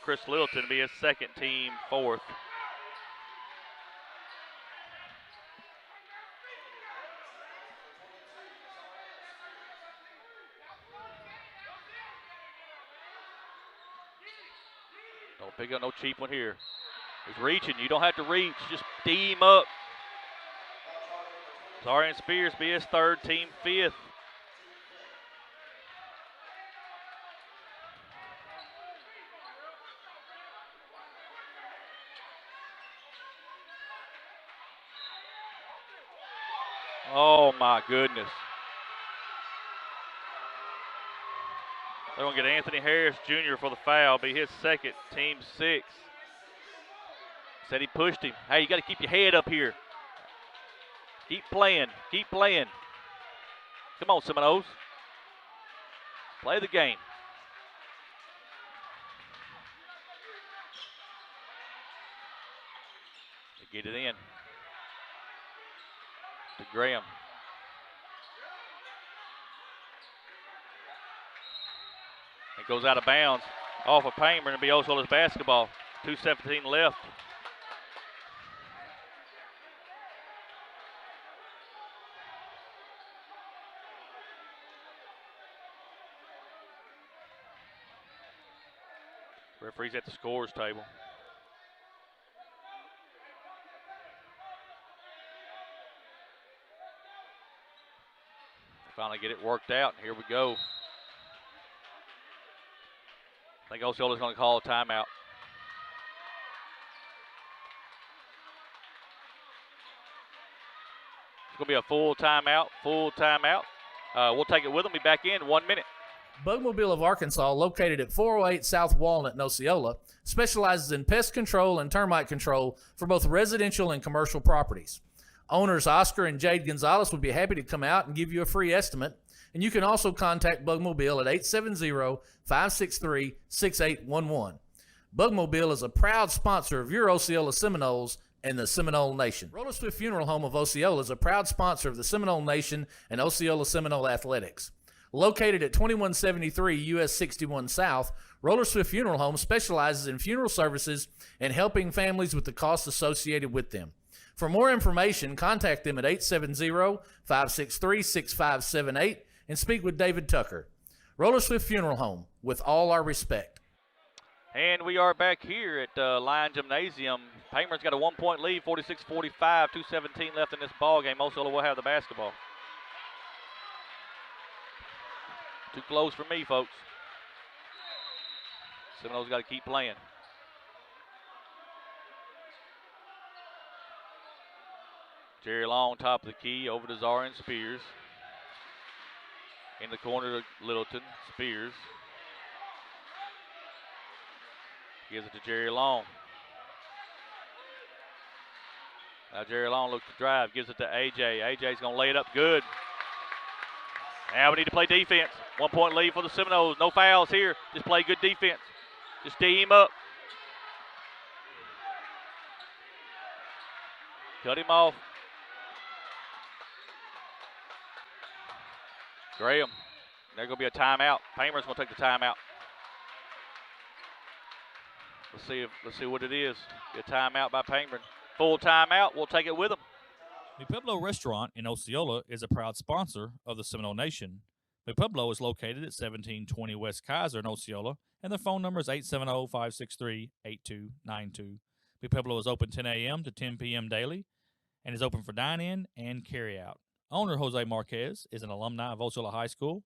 Chris Littleton to be his second, team fourth. Don't pick up no cheap one here. He's reaching. You don't have to reach. Just D him up. Zarian Spears be his third, team fifth. Oh, my goodness. They're going to get Anthony Harris Jr. for the foul. Be his second, team 6. Said he pushed him. Hey, you got to keep your head up here. Keep playing. Keep playing. Come on, Seminoles. Play the game. They get it in. To Graham. It goes out of bounds off of Pangburn and be Osceola's basketball. 2:17 left. Referee's at the scores table. Finally get it worked out, and here we go. I think Osceola's going to call a timeout. It's going to be a full timeout, We'll take it with them. Be back in 1 minute. Bugmobile of Arkansas, located at 408 South Walnut in Osceola, specializes in pest control and termite control for both residential and commercial properties. Owners Oscar and Jade Gonzalez would be happy to come out and give you a free estimate, and you can also contact Bugmobile at 870-563-6811. Bugmobile is a proud sponsor of your Osceola Seminoles and the Seminole Nation. Roller Swift Funeral Home of Osceola is a proud sponsor of the Seminole Nation and Osceola Seminole Athletics. Located at 2173 US 61 South, Roller Swift Funeral Home specializes in funeral services and helping families with the costs associated with them. For more information, contact them at 870-563-6578 and speak with David Tucker. Roller Swift Funeral Home, with all our respect. And we are back here at Lyon Gymnasium. Pangburn's got a 1-point lead, 46-45, 2:17 left in this ball game. Osceola will have the basketball. Too close for me, folks. Seminoles got to keep playing. Jerry Long, top of the key, over to Zarian Spears. In the corner to Littleton, Spears. Gives it to Jerry Long. Now Jerry Long looks to drive, gives it to AJ. AJ's going to lay it up good. Now we need to play defense. 1-point lead for the Seminoles. No fouls here. Just play good defense. Just tee him up. Cut him off. Graham. There's going to be a timeout. Pangburn's going to take the timeout. Let's see what it is. Get a timeout by Pangburn. Full timeout. We'll take it with them. The Pueblo Restaurant in Osceola is a proud sponsor of the Seminole Nation. The Pueblo is located at 1720 West Kaiser in Osceola, and their phone number is 870-563-8292. The Pueblo is open 10 a.m. to 10 p.m. daily and is open for dine-in and carry-out. Owner Jose Marquez is an alumni of Osceola High School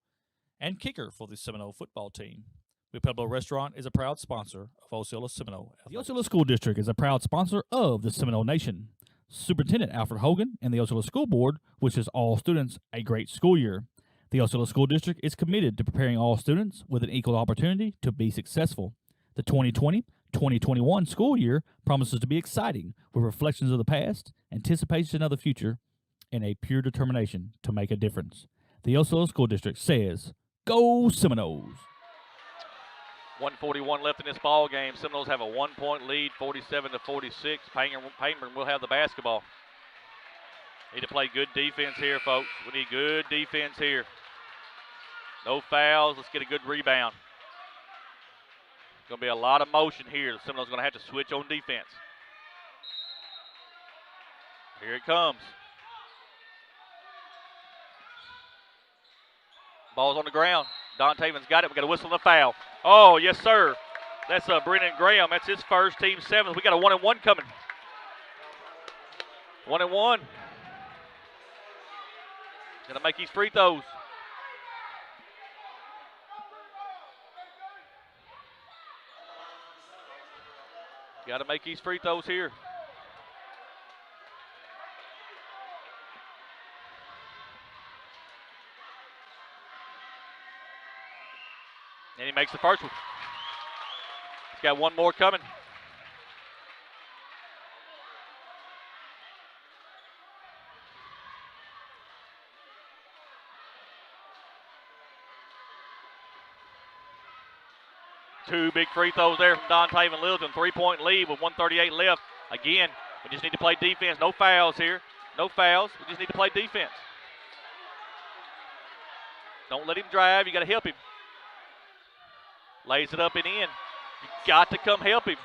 and kicker for the Seminole football team. The Pueblo Restaurant is a proud sponsor of Osceola Seminole. The Osceola School District is a proud sponsor of the Seminole Nation. Superintendent Alfred Hogan and the Osceola School Board wishes all students a great school year. The Osceola School District is committed to preparing all students with an equal opportunity to be successful. The 2020-2021 school year promises to be exciting with reflections of the past, anticipation of the future, and a pure determination to make a difference. The Osceola School District says, "Go Seminoles!" 1:41 left in this ball game. Seminoles have a 1-point lead, 47-46. Pangburn will have the basketball. Need to play good defense here, folks. We need good defense here. No fouls. Let's get a good rebound. Going to be a lot of motion here. The Seminoles going to have to switch on defense. Here it comes. Ball's on the ground. Don Taven's got it. We got a whistle and a foul. Oh, yes, sir. That's Brennan Graham. That's his first, team 7th. We got a 1-and-1 coming. 1-and-1. Got to make these free throws. Got to make these free throws here. And he makes the first one. He's got one more coming. Two big free throws there from Dontaven Littleton. 3-point lead with 1:38 left. Again, we just need to play defense. No fouls here. No fouls. We just need to play defense. Don't let him drive. You got to help him. Lays it up and in. You got to come help him.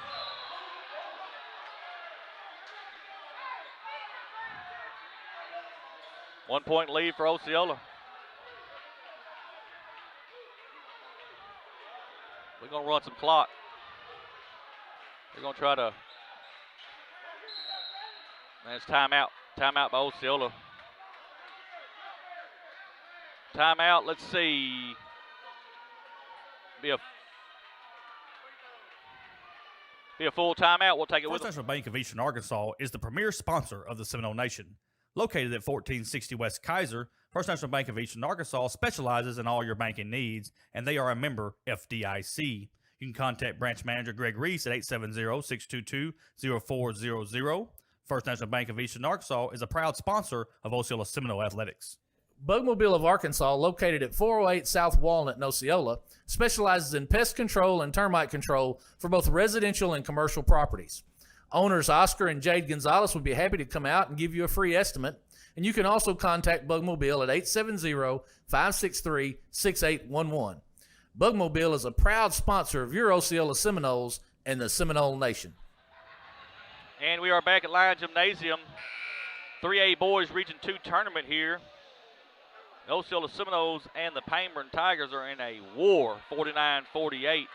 One-point lead for Osceola. We're going to run some clock. We're going to try to. Man, it's timeout. Timeout by Osceola. Timeout, let's see. Be a full timeout. We'll take it with First us. National Bank of Eastern Arkansas is the premier sponsor of the Seminole Nation. Located at 1460 West Kaiser, First National Bank of Eastern Arkansas specializes in all your banking needs, and they are a member FDIC. You can contact branch manager Greg Reese at 870-622-0400. First National Bank of Eastern Arkansas is a proud sponsor of Osceola Seminole Athletics. Bugmobile of Arkansas, located at 408 South Walnut in Osceola, specializes in pest control and termite control for both residential and commercial properties. Owners Oscar and Jade Gonzalez would be happy to come out and give you a free estimate, and you can also contact Bugmobile at 870-563-6811. Bugmobile is a proud sponsor of your Osceola Seminoles and the Seminole Nation. And we are back at Lion Gymnasium. 3A Boys Region 2 tournament here. The Osceola Seminoles and the Pangburn Tigers are in a war, 49-48.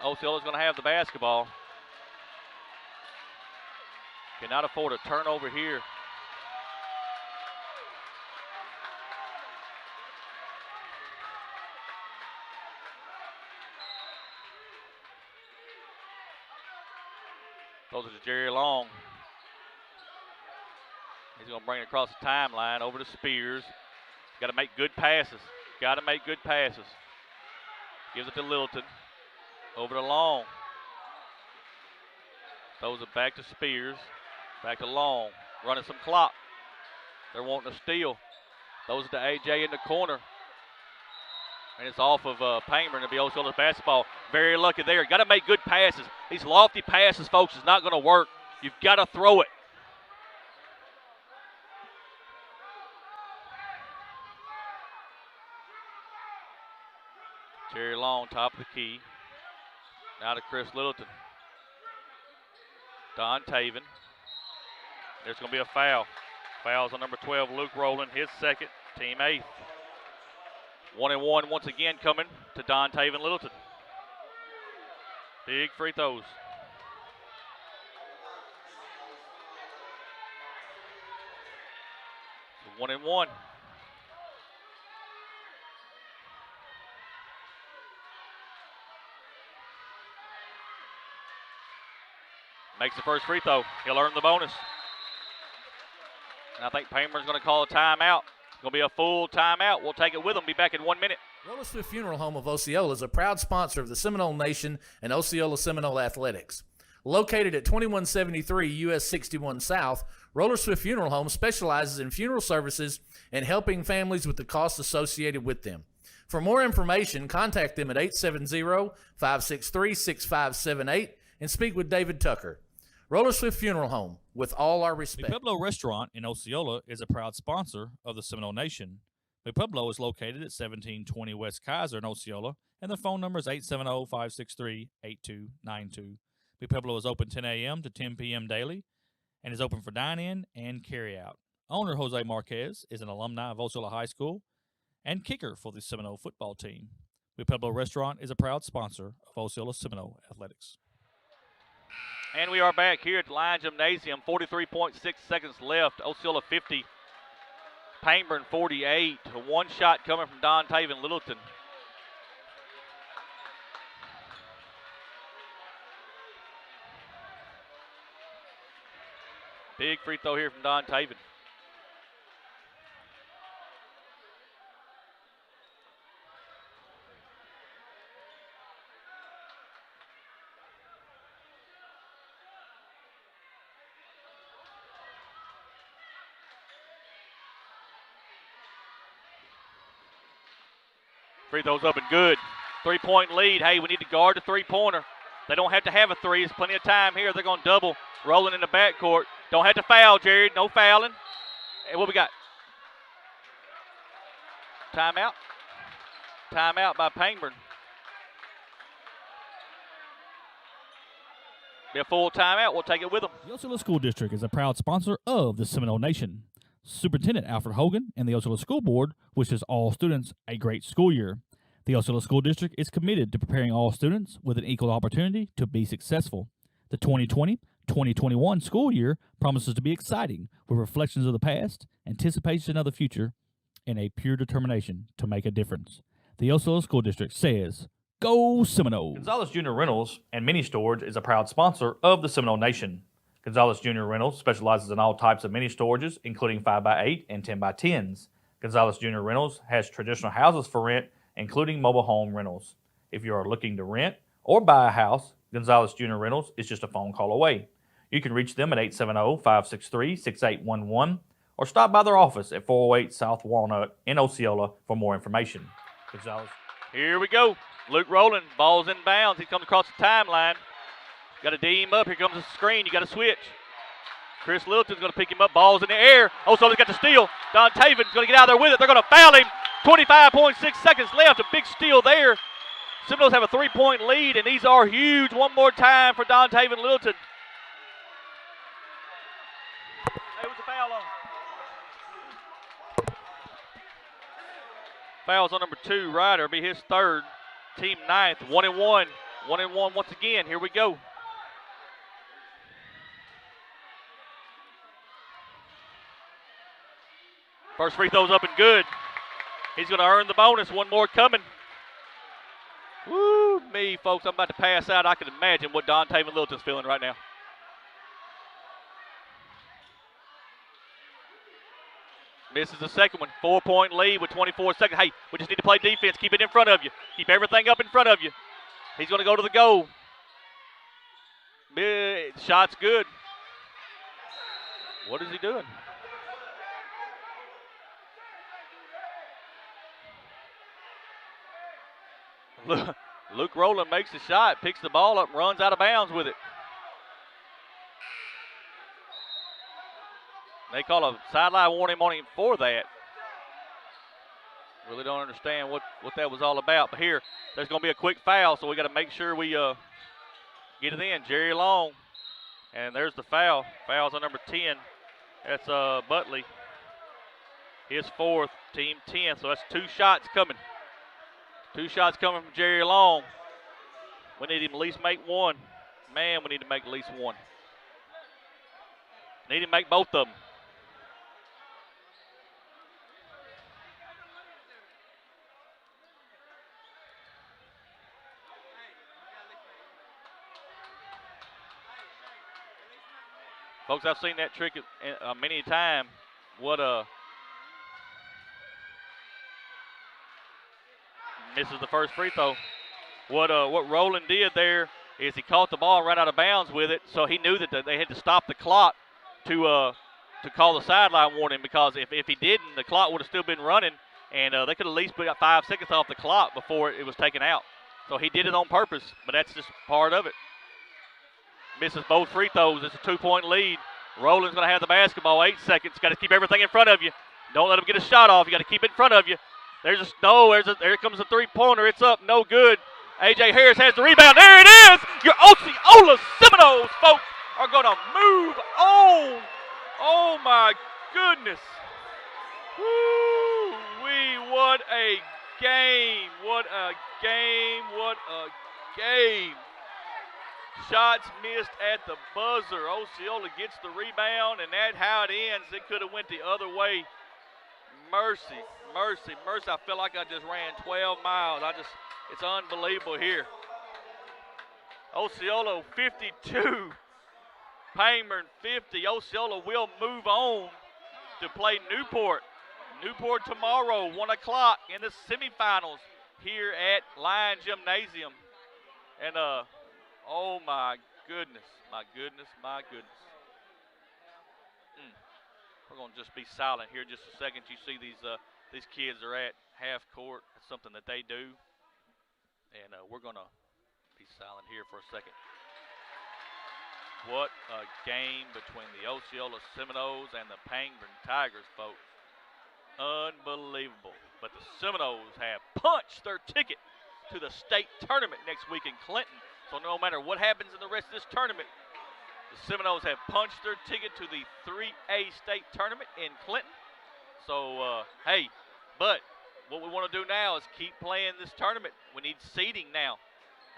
Osceola's going to have the basketball. Cannot afford a turnover here. Those are to Jerry Long. He's going to bring it across the timeline over to Spears. Got to make good passes. Got to make good passes. Gives it to Littleton. Over to Long. Throws it back to Spears. Back to Long. Running some clock. They're wanting to steal. Throws it to AJ in the corner. And it's off of Pangburn to be Osceola's basketball. Very lucky there. Got to make good passes. These lofty passes, folks, is not going to work. You've got to throw it. Jerry Long, top of the key. Now to Chris Littleton. Don Taven. There's going to be a foul. Foul's on number 12, Luke Rowland, his second, team 8th. 1-and-1 once again coming to Don Taven Littleton. Big free throws. So 1-and-1. Makes the first free throw. He'll earn the bonus. And I think Pangburn's going to call a timeout. It's going to be a full timeout. We'll take it with them. Be back in 1 minute. Roller Swift Funeral Home of Osceola is a proud sponsor of the Seminole Nation and Osceola Seminole Athletics. Located at 2173 US 61 South, Roller Swift Funeral Home specializes in funeral services and helping families with the costs associated with them. For more information, contact them at 870-563-6578 and speak with David Tucker. Roller Swift Funeral Home, with all our The respect. Pueblo Restaurant in Osceola is a proud sponsor of the Seminole Nation. The Pueblo is located at 1720 West Kaiser in Osceola, and their phone number is 870-563-8292. The Pueblo is open 10 a.m. to 10 p.m. daily and is open for dine-in and carry-out. Owner Jose Marquez is an alumni of Osceola High School and kicker for the Seminole football team. Blue Pueblo Restaurant is a proud sponsor of Osceola Seminole Athletics. And we are back here at the Line Gymnasium. 43.6 seconds left. Osceola 50. Pangburn 48. One shot coming from Don Taven Littleton. Big free throw here from Don Taven. Free throw's up and good. 3-point lead. Hey, we need to guard the three-pointer. They don't have to have a three. There's plenty of time here. They're going to double. Rolling in the backcourt. Don't have to foul, Jared. No fouling. And what we got? Timeout. Timeout by Pangburn. Be a full timeout. We'll take it with them. The Osceola School District is a proud sponsor of the Seminole Nation. Superintendent Alfred Hogan and the Osceola School Board wishes all students a great school year. The Osceola School District is committed to preparing all students with an equal opportunity to be successful. The 2020-2021 school year promises to be exciting with reflections of the past, anticipation of the future, and a pure determination to make a difference. The Osceola School District says, Go Seminoles! Gonzalez Junior Rentals and Mini Storage is a proud sponsor of the Seminole Nation. Gonzalez Junior Rentals specializes in all types of mini storages, including 5x8 and 10x10s. Gonzalez Junior Rentals has traditional houses for rent, including mobile home rentals. If you are looking to rent or buy a house, Gonzalez Junior Rentals is just a phone call away. You can reach them at 870-563-6811 or stop by their office at 408 South Walnut in Osceola for more information. Gonzalez. Here we go. Luke Rowland, ball's in bounds. He comes across the timeline. Got to D him up. Here comes the screen. You got to switch. Chris Littleton's going to pick him up. Ball's in the air. Osceola's got the steal. Don Taven's going to get out there with it. They're going to foul him. 25.6 seconds left. A big steal there. Seminoles have a 3-point lead, and these are huge. One more time for Don Taven Littleton. Hey, what's the foul on? Foul's on number 2, Ryder. Be his third. Team 9th. 1-1. 1-1 once again. Here we go. First free throw's up and good. He's going to earn the bonus. One more coming. Woo, me, folks. I'm about to pass out. I can imagine what Don Taven Littleton's feeling right now. Misses the second one. 4-point lead with 24 seconds. Hey, we just need to play defense. Keep it in front of you. Keep everything up in front of you. He's going to go to the goal. Shot's good. What is he doing? Luke Rowland makes the shot, picks the ball up, runs out of bounds with it. They call a sideline warning on him for that. Really don't understand what that was all about. But here, there's going to be a quick foul, so we got to make sure we get it in. Jerry Long, and there's the foul. Foul's on number 10. That's Butley. His 4th, team 10. So that's 2 shots coming. 2 shots coming from Jerry Long. We need him to at least make one. Man, we need to make at least one. Need to make both of them. Folks, I've seen that trick many times. Misses the first free throw. What Rowland did there is he caught the ball and ran out of bounds with it, so he knew that they had to stop the clock to call the sideline warning, because if he didn't, the clock would have still been running, and they could at least put 5 seconds off the clock before it was taken out. So he did it on purpose, but that's just part of it. Misses both free throws. It's a 2-point lead. Rowland's going to have the basketball. 8 seconds. Got to keep everything in front of you. Don't let him get a shot off. You got to keep it in front of you. There comes a 3-pointer. It's up. No good. A.J. Harris has the rebound. There it is. Your Osceola Seminoles, folks, are going to move on. Oh, my goodness. Woo-wee, what a game. What a game. What a game. Shots missed at the buzzer. Osceola gets the rebound, and that's how it ends. It could have went the other way. Mercy, mercy, mercy. I feel like I just ran 12 miles. It's unbelievable here. Osceola 52, Pangburn 50. Osceola will move on to play Newport. Newport tomorrow, 1 o'clock in the semifinals here at Lyon Gymnasium. And oh my goodness, my goodness, my goodness. We're gonna just be silent here just a second. You see these kids are at half court. That's something that they do. And we're gonna be silent here for a second. What a game between the Osceola Seminoles and the Pangburn Tigers, folks. Unbelievable. But the Seminoles have punched their ticket to the state tournament next week in Clinton. So no matter what happens in the rest of this tournament, the Seminoles have punched their ticket to the 3A state tournament in Clinton. So, hey, but what we want to do now is keep playing this tournament. We need seeding now.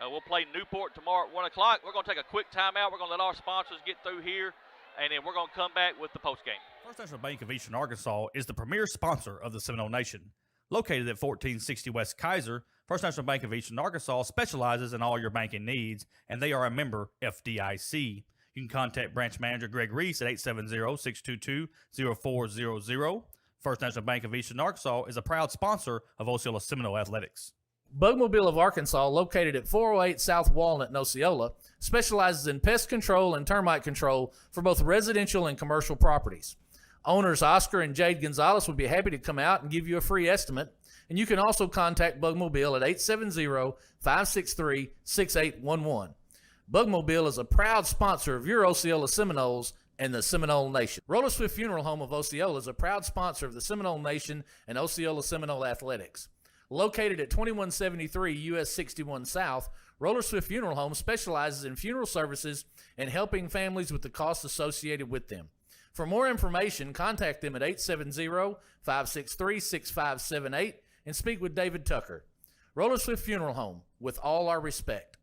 We'll play Newport tomorrow at 1 o'clock. We're going to take a quick timeout. We're going to let our sponsors get through here, and then we're going to come back with the postgame. First National Bank of Eastern Arkansas is the premier sponsor of the Seminole Nation. Located at 1460 West Kaiser, First National Bank of Eastern Arkansas specializes in all your banking needs, and they are a member FDIC. You can contact branch manager Greg Reese at 870-622-0400. First National Bank of Eastern Arkansas is a proud sponsor of Osceola Seminole Athletics. Bugmobile of Arkansas, located at 408 South Walnut in Osceola, specializes in pest control and termite control for both residential and commercial properties. Owners Oscar and Jade Gonzalez would be happy to come out and give you a free estimate, and you can also contact Bugmobile at 870-563-6811. Bugmobile is a proud sponsor of your Osceola Seminoles and the Seminole Nation. Roller Swift Funeral Home of Osceola is a proud sponsor of the Seminole Nation and Osceola Seminole Athletics. Located at 2173 US 61 South, Roller Swift Funeral Home specializes in funeral services and helping families with the costs associated with them. For more information, contact them at 870-563-6578 and speak with David Tucker. Roller Swift Funeral Home, with all our respect.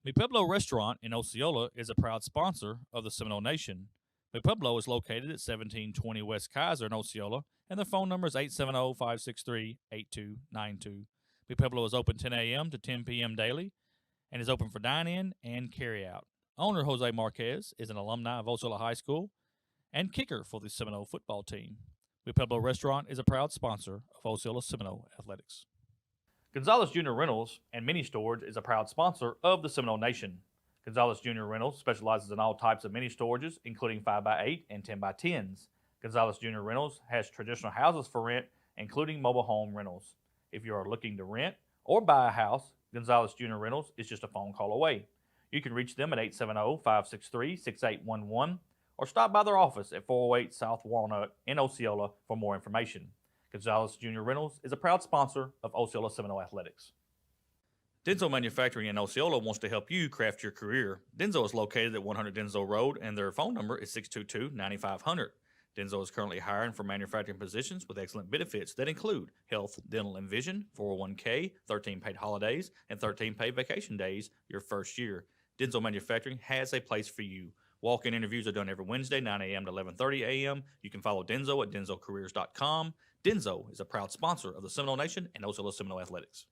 Mi Pueblo Restaurant in Osceola is a proud sponsor of the Seminole Nation. Mi Pueblo is located at 1720 West Kaiser in Osceola, and their phone number is 870-563-8292. Mi Pueblo is open 10 a.m. to 10 p.m. daily and is open for dine-in and carry-out. Owner Jose Marquez is an alumni of Osceola High School and kicker for the Seminole football team. Mi Pueblo Restaurant is a proud sponsor of Osceola Seminole Athletics. Gonzalez Jr. Rentals and Mini Storage is a proud sponsor of the Seminole Nation. Gonzalez Jr. Rentals specializes in all types of mini storages, including 5x8 and 10x10s. Gonzalez Jr. Rentals has traditional houses for rent, including mobile home rentals. If you are looking to rent or buy a house, Gonzalez Jr. Rentals is just a phone call away. You can reach them at 870-563-6811 or stop by their office at 408 South Walnut in Osceola for more information. Gonzalez Jr. Rentals is a proud sponsor of Osceola Seminole Athletics. Denso Manufacturing in Osceola wants to help you craft your career. Denso is located at 100 Denso Road, and their phone number is 622-9500. Denso is currently hiring for manufacturing positions with excellent benefits that include health, dental, and vision, 401k, 13 paid holidays, and 13 paid vacation days your first year. Denso Manufacturing has a place for you. Walk-in interviews are done every Wednesday, 9 a.m. to 11:30 a.m. You can follow Denso at densocareers.com. Denso is a proud sponsor of the Seminole Nation and Osceola Seminole Athletics.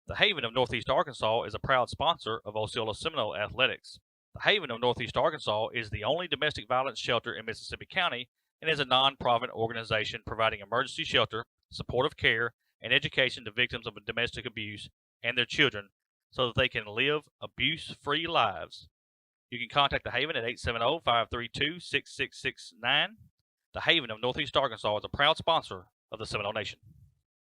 The Haven of Northeast Arkansas is a proud sponsor of Osceola Seminole Athletics. The Haven of Northeast Arkansas is the only domestic violence shelter in Mississippi County and is a non-profit organization providing emergency shelter, supportive care, and education to victims of domestic abuse and their children so that they can live abuse-free lives. You can contact the Haven at 870-532-6669. The Haven of Northeast Arkansas is a proud sponsor of the Seminole Nation.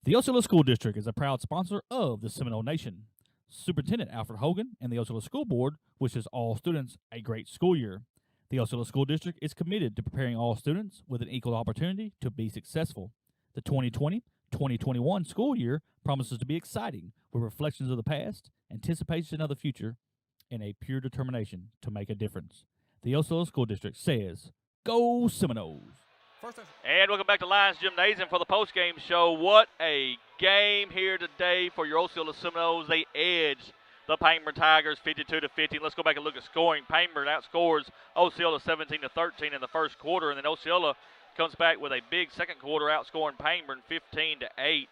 The Osceola School District is a proud sponsor of the Seminole Nation. Superintendent Alfred Hogan and the Osceola School Board wishes all students a great school year. The Osceola School District is committed to preparing all students with an equal opportunity to be successful. The 2020-2021 school year promises to be exciting with reflections of the past, anticipation of the future, and a pure determination to make a difference. The Osceola School District says, Go Seminoles! And welcome back to Lions Gymnasium for the post-game show. What a game here today for your Osceola Seminoles. They edged the Pangburn Tigers 52-15. Let's go back and look at scoring. Pangburn outscores Osceola 17-13 in the first quarter, and then Osceola comes back with a big second quarter, outscoring Pangburn 15-8.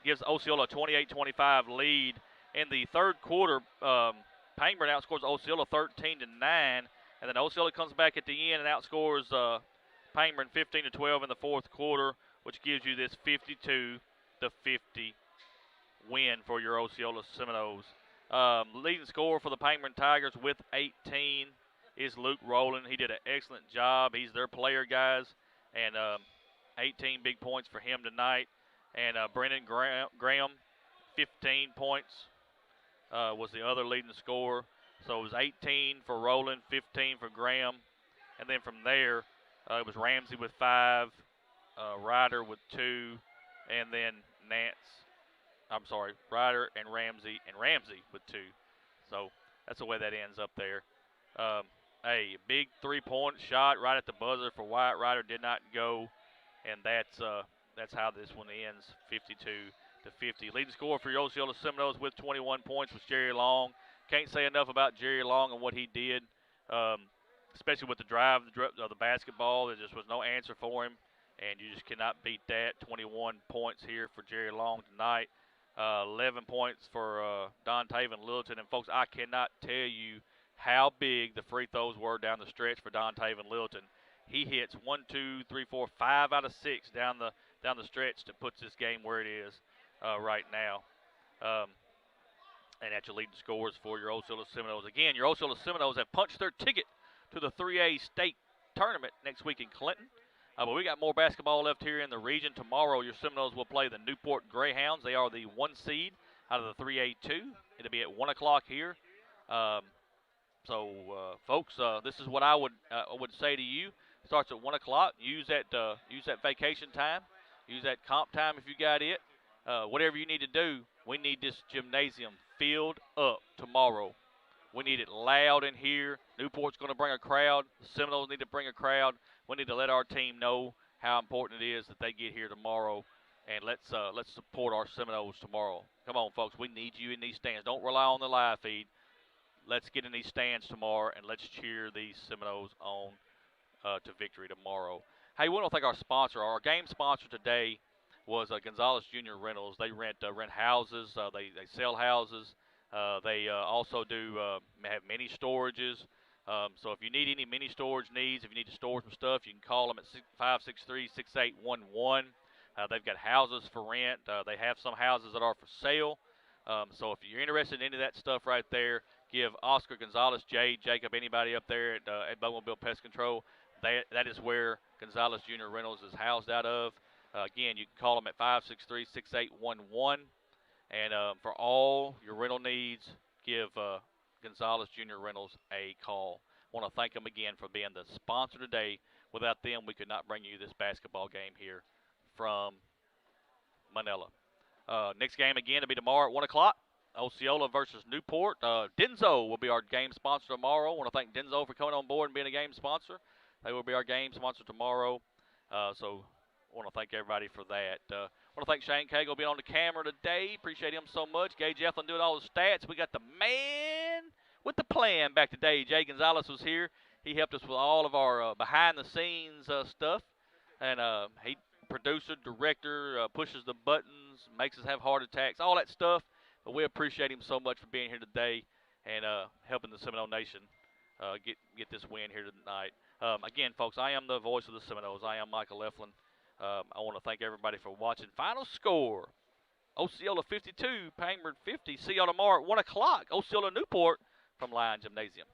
Gives Osceola a 28-25 lead. In the third quarter, Pangburn outscores Osceola 13-9, and then Osceola comes back at the end and outscores Pangburn 15-12 in the fourth quarter, which gives you this 52-50 win for your Osceola Seminoles. Leading scorer for the Pangburn Tigers with 18 is Luke Rowland. He did an excellent job. He's their player, guys, and 18 big points for him tonight. And Brendan Graham, 15 points, was the other leading scorer. So it was 18 for Rowland, 15 for Graham, and then from there, it was Ramsey with 5, Ryder with 2, and then Ryder and Ramsey with 2. So that's the way that ends up there. A big three-point shot right at the buzzer for Wyatt Ryder did not go, and that's how this one ends, 52-50. Leading scorer for your Osceola Seminoles with 21 points was Jerry Long. Can't say enough about Jerry Long and what he did. Especially with the drive of the basketball. There just was no answer for him, and you just cannot beat that. 21 points here for Jerry Long tonight. 11 points for Dontaven Littleton. And, folks, I cannot tell you how big the free throws were down the stretch for Dontaven Littleton. He hits 1, 2, 3, 4, 5 out of 6 down the stretch that puts this game where it is right now. And that's your leading scores for your Osceola Seminoles. Again, your Osceola Seminoles have punched their ticket to the 3A state tournament next week in Clinton. But we got more basketball left here in the region. Tomorrow, your Seminoles will play the Newport Greyhounds. They are the 1 seed out of the 3A2. It'll be at 1 o'clock here. Folks, this is what I would say to you. Starts at 1 o'clock. Use that vacation time. Use that comp time if you got it. Whatever you need to do, we need this gymnasium filled up tomorrow. We need it loud in here. Newport's going to bring a crowd. The Seminoles need to bring a crowd. We need to let our team know how important it is that they get here tomorrow. And let's support our Seminoles tomorrow. Come on, folks. We need you in these stands. Don't rely on the live feed. Let's get in these stands tomorrow, and let's cheer these Seminoles on to victory tomorrow. Hey, we want to thank our sponsor. Our game sponsor today was Gonzalez Junior Rentals. They rent houses. They sell houses. They also do have mini storages. So if you need any mini storage needs, if you need to store some stuff, you can call them at 563-6811. They've got houses for rent. They have some houses that are for sale. So if you're interested in any of that stuff right there, give Oscar Gonzalez, Jacob, anybody up there at Bugmobile Pest Control. That is where Gonzalez Junior Rentals is housed out of. Again, you can call them at 563-6811. And for all your rental needs, give Gonzalez Junior Rentals a call. I want to thank them again for being the sponsor today. Without them, we could not bring you this basketball game here from Manila. Next game again to be tomorrow at 1 o'clock. Osceola versus Newport. Denso will be our game sponsor tomorrow. I want to thank Denso for coming on board and being a game sponsor. They will be our game sponsor tomorrow. So I want to thank everybody for that. I want to thank Shane Cagle being on the camera today. Appreciate him so much. Gage Eflin doing all the stats. We got the man with the plan back today. Jay Gonzalez was here. He helped us with all of our behind-the-scenes stuff. And he producer, director, pushes the buttons, makes us have heart attacks, all that stuff. But we appreciate him so much for being here today and helping the Seminole Nation get this win here tonight. Again, folks, I am the voice of the Seminoles. I am Michael Eflin. I want to thank everybody for watching. Final score, Osceola 52, Pangburn 50. See y'all tomorrow at 1 o'clock, Osceola Newport from Lion Gymnasium.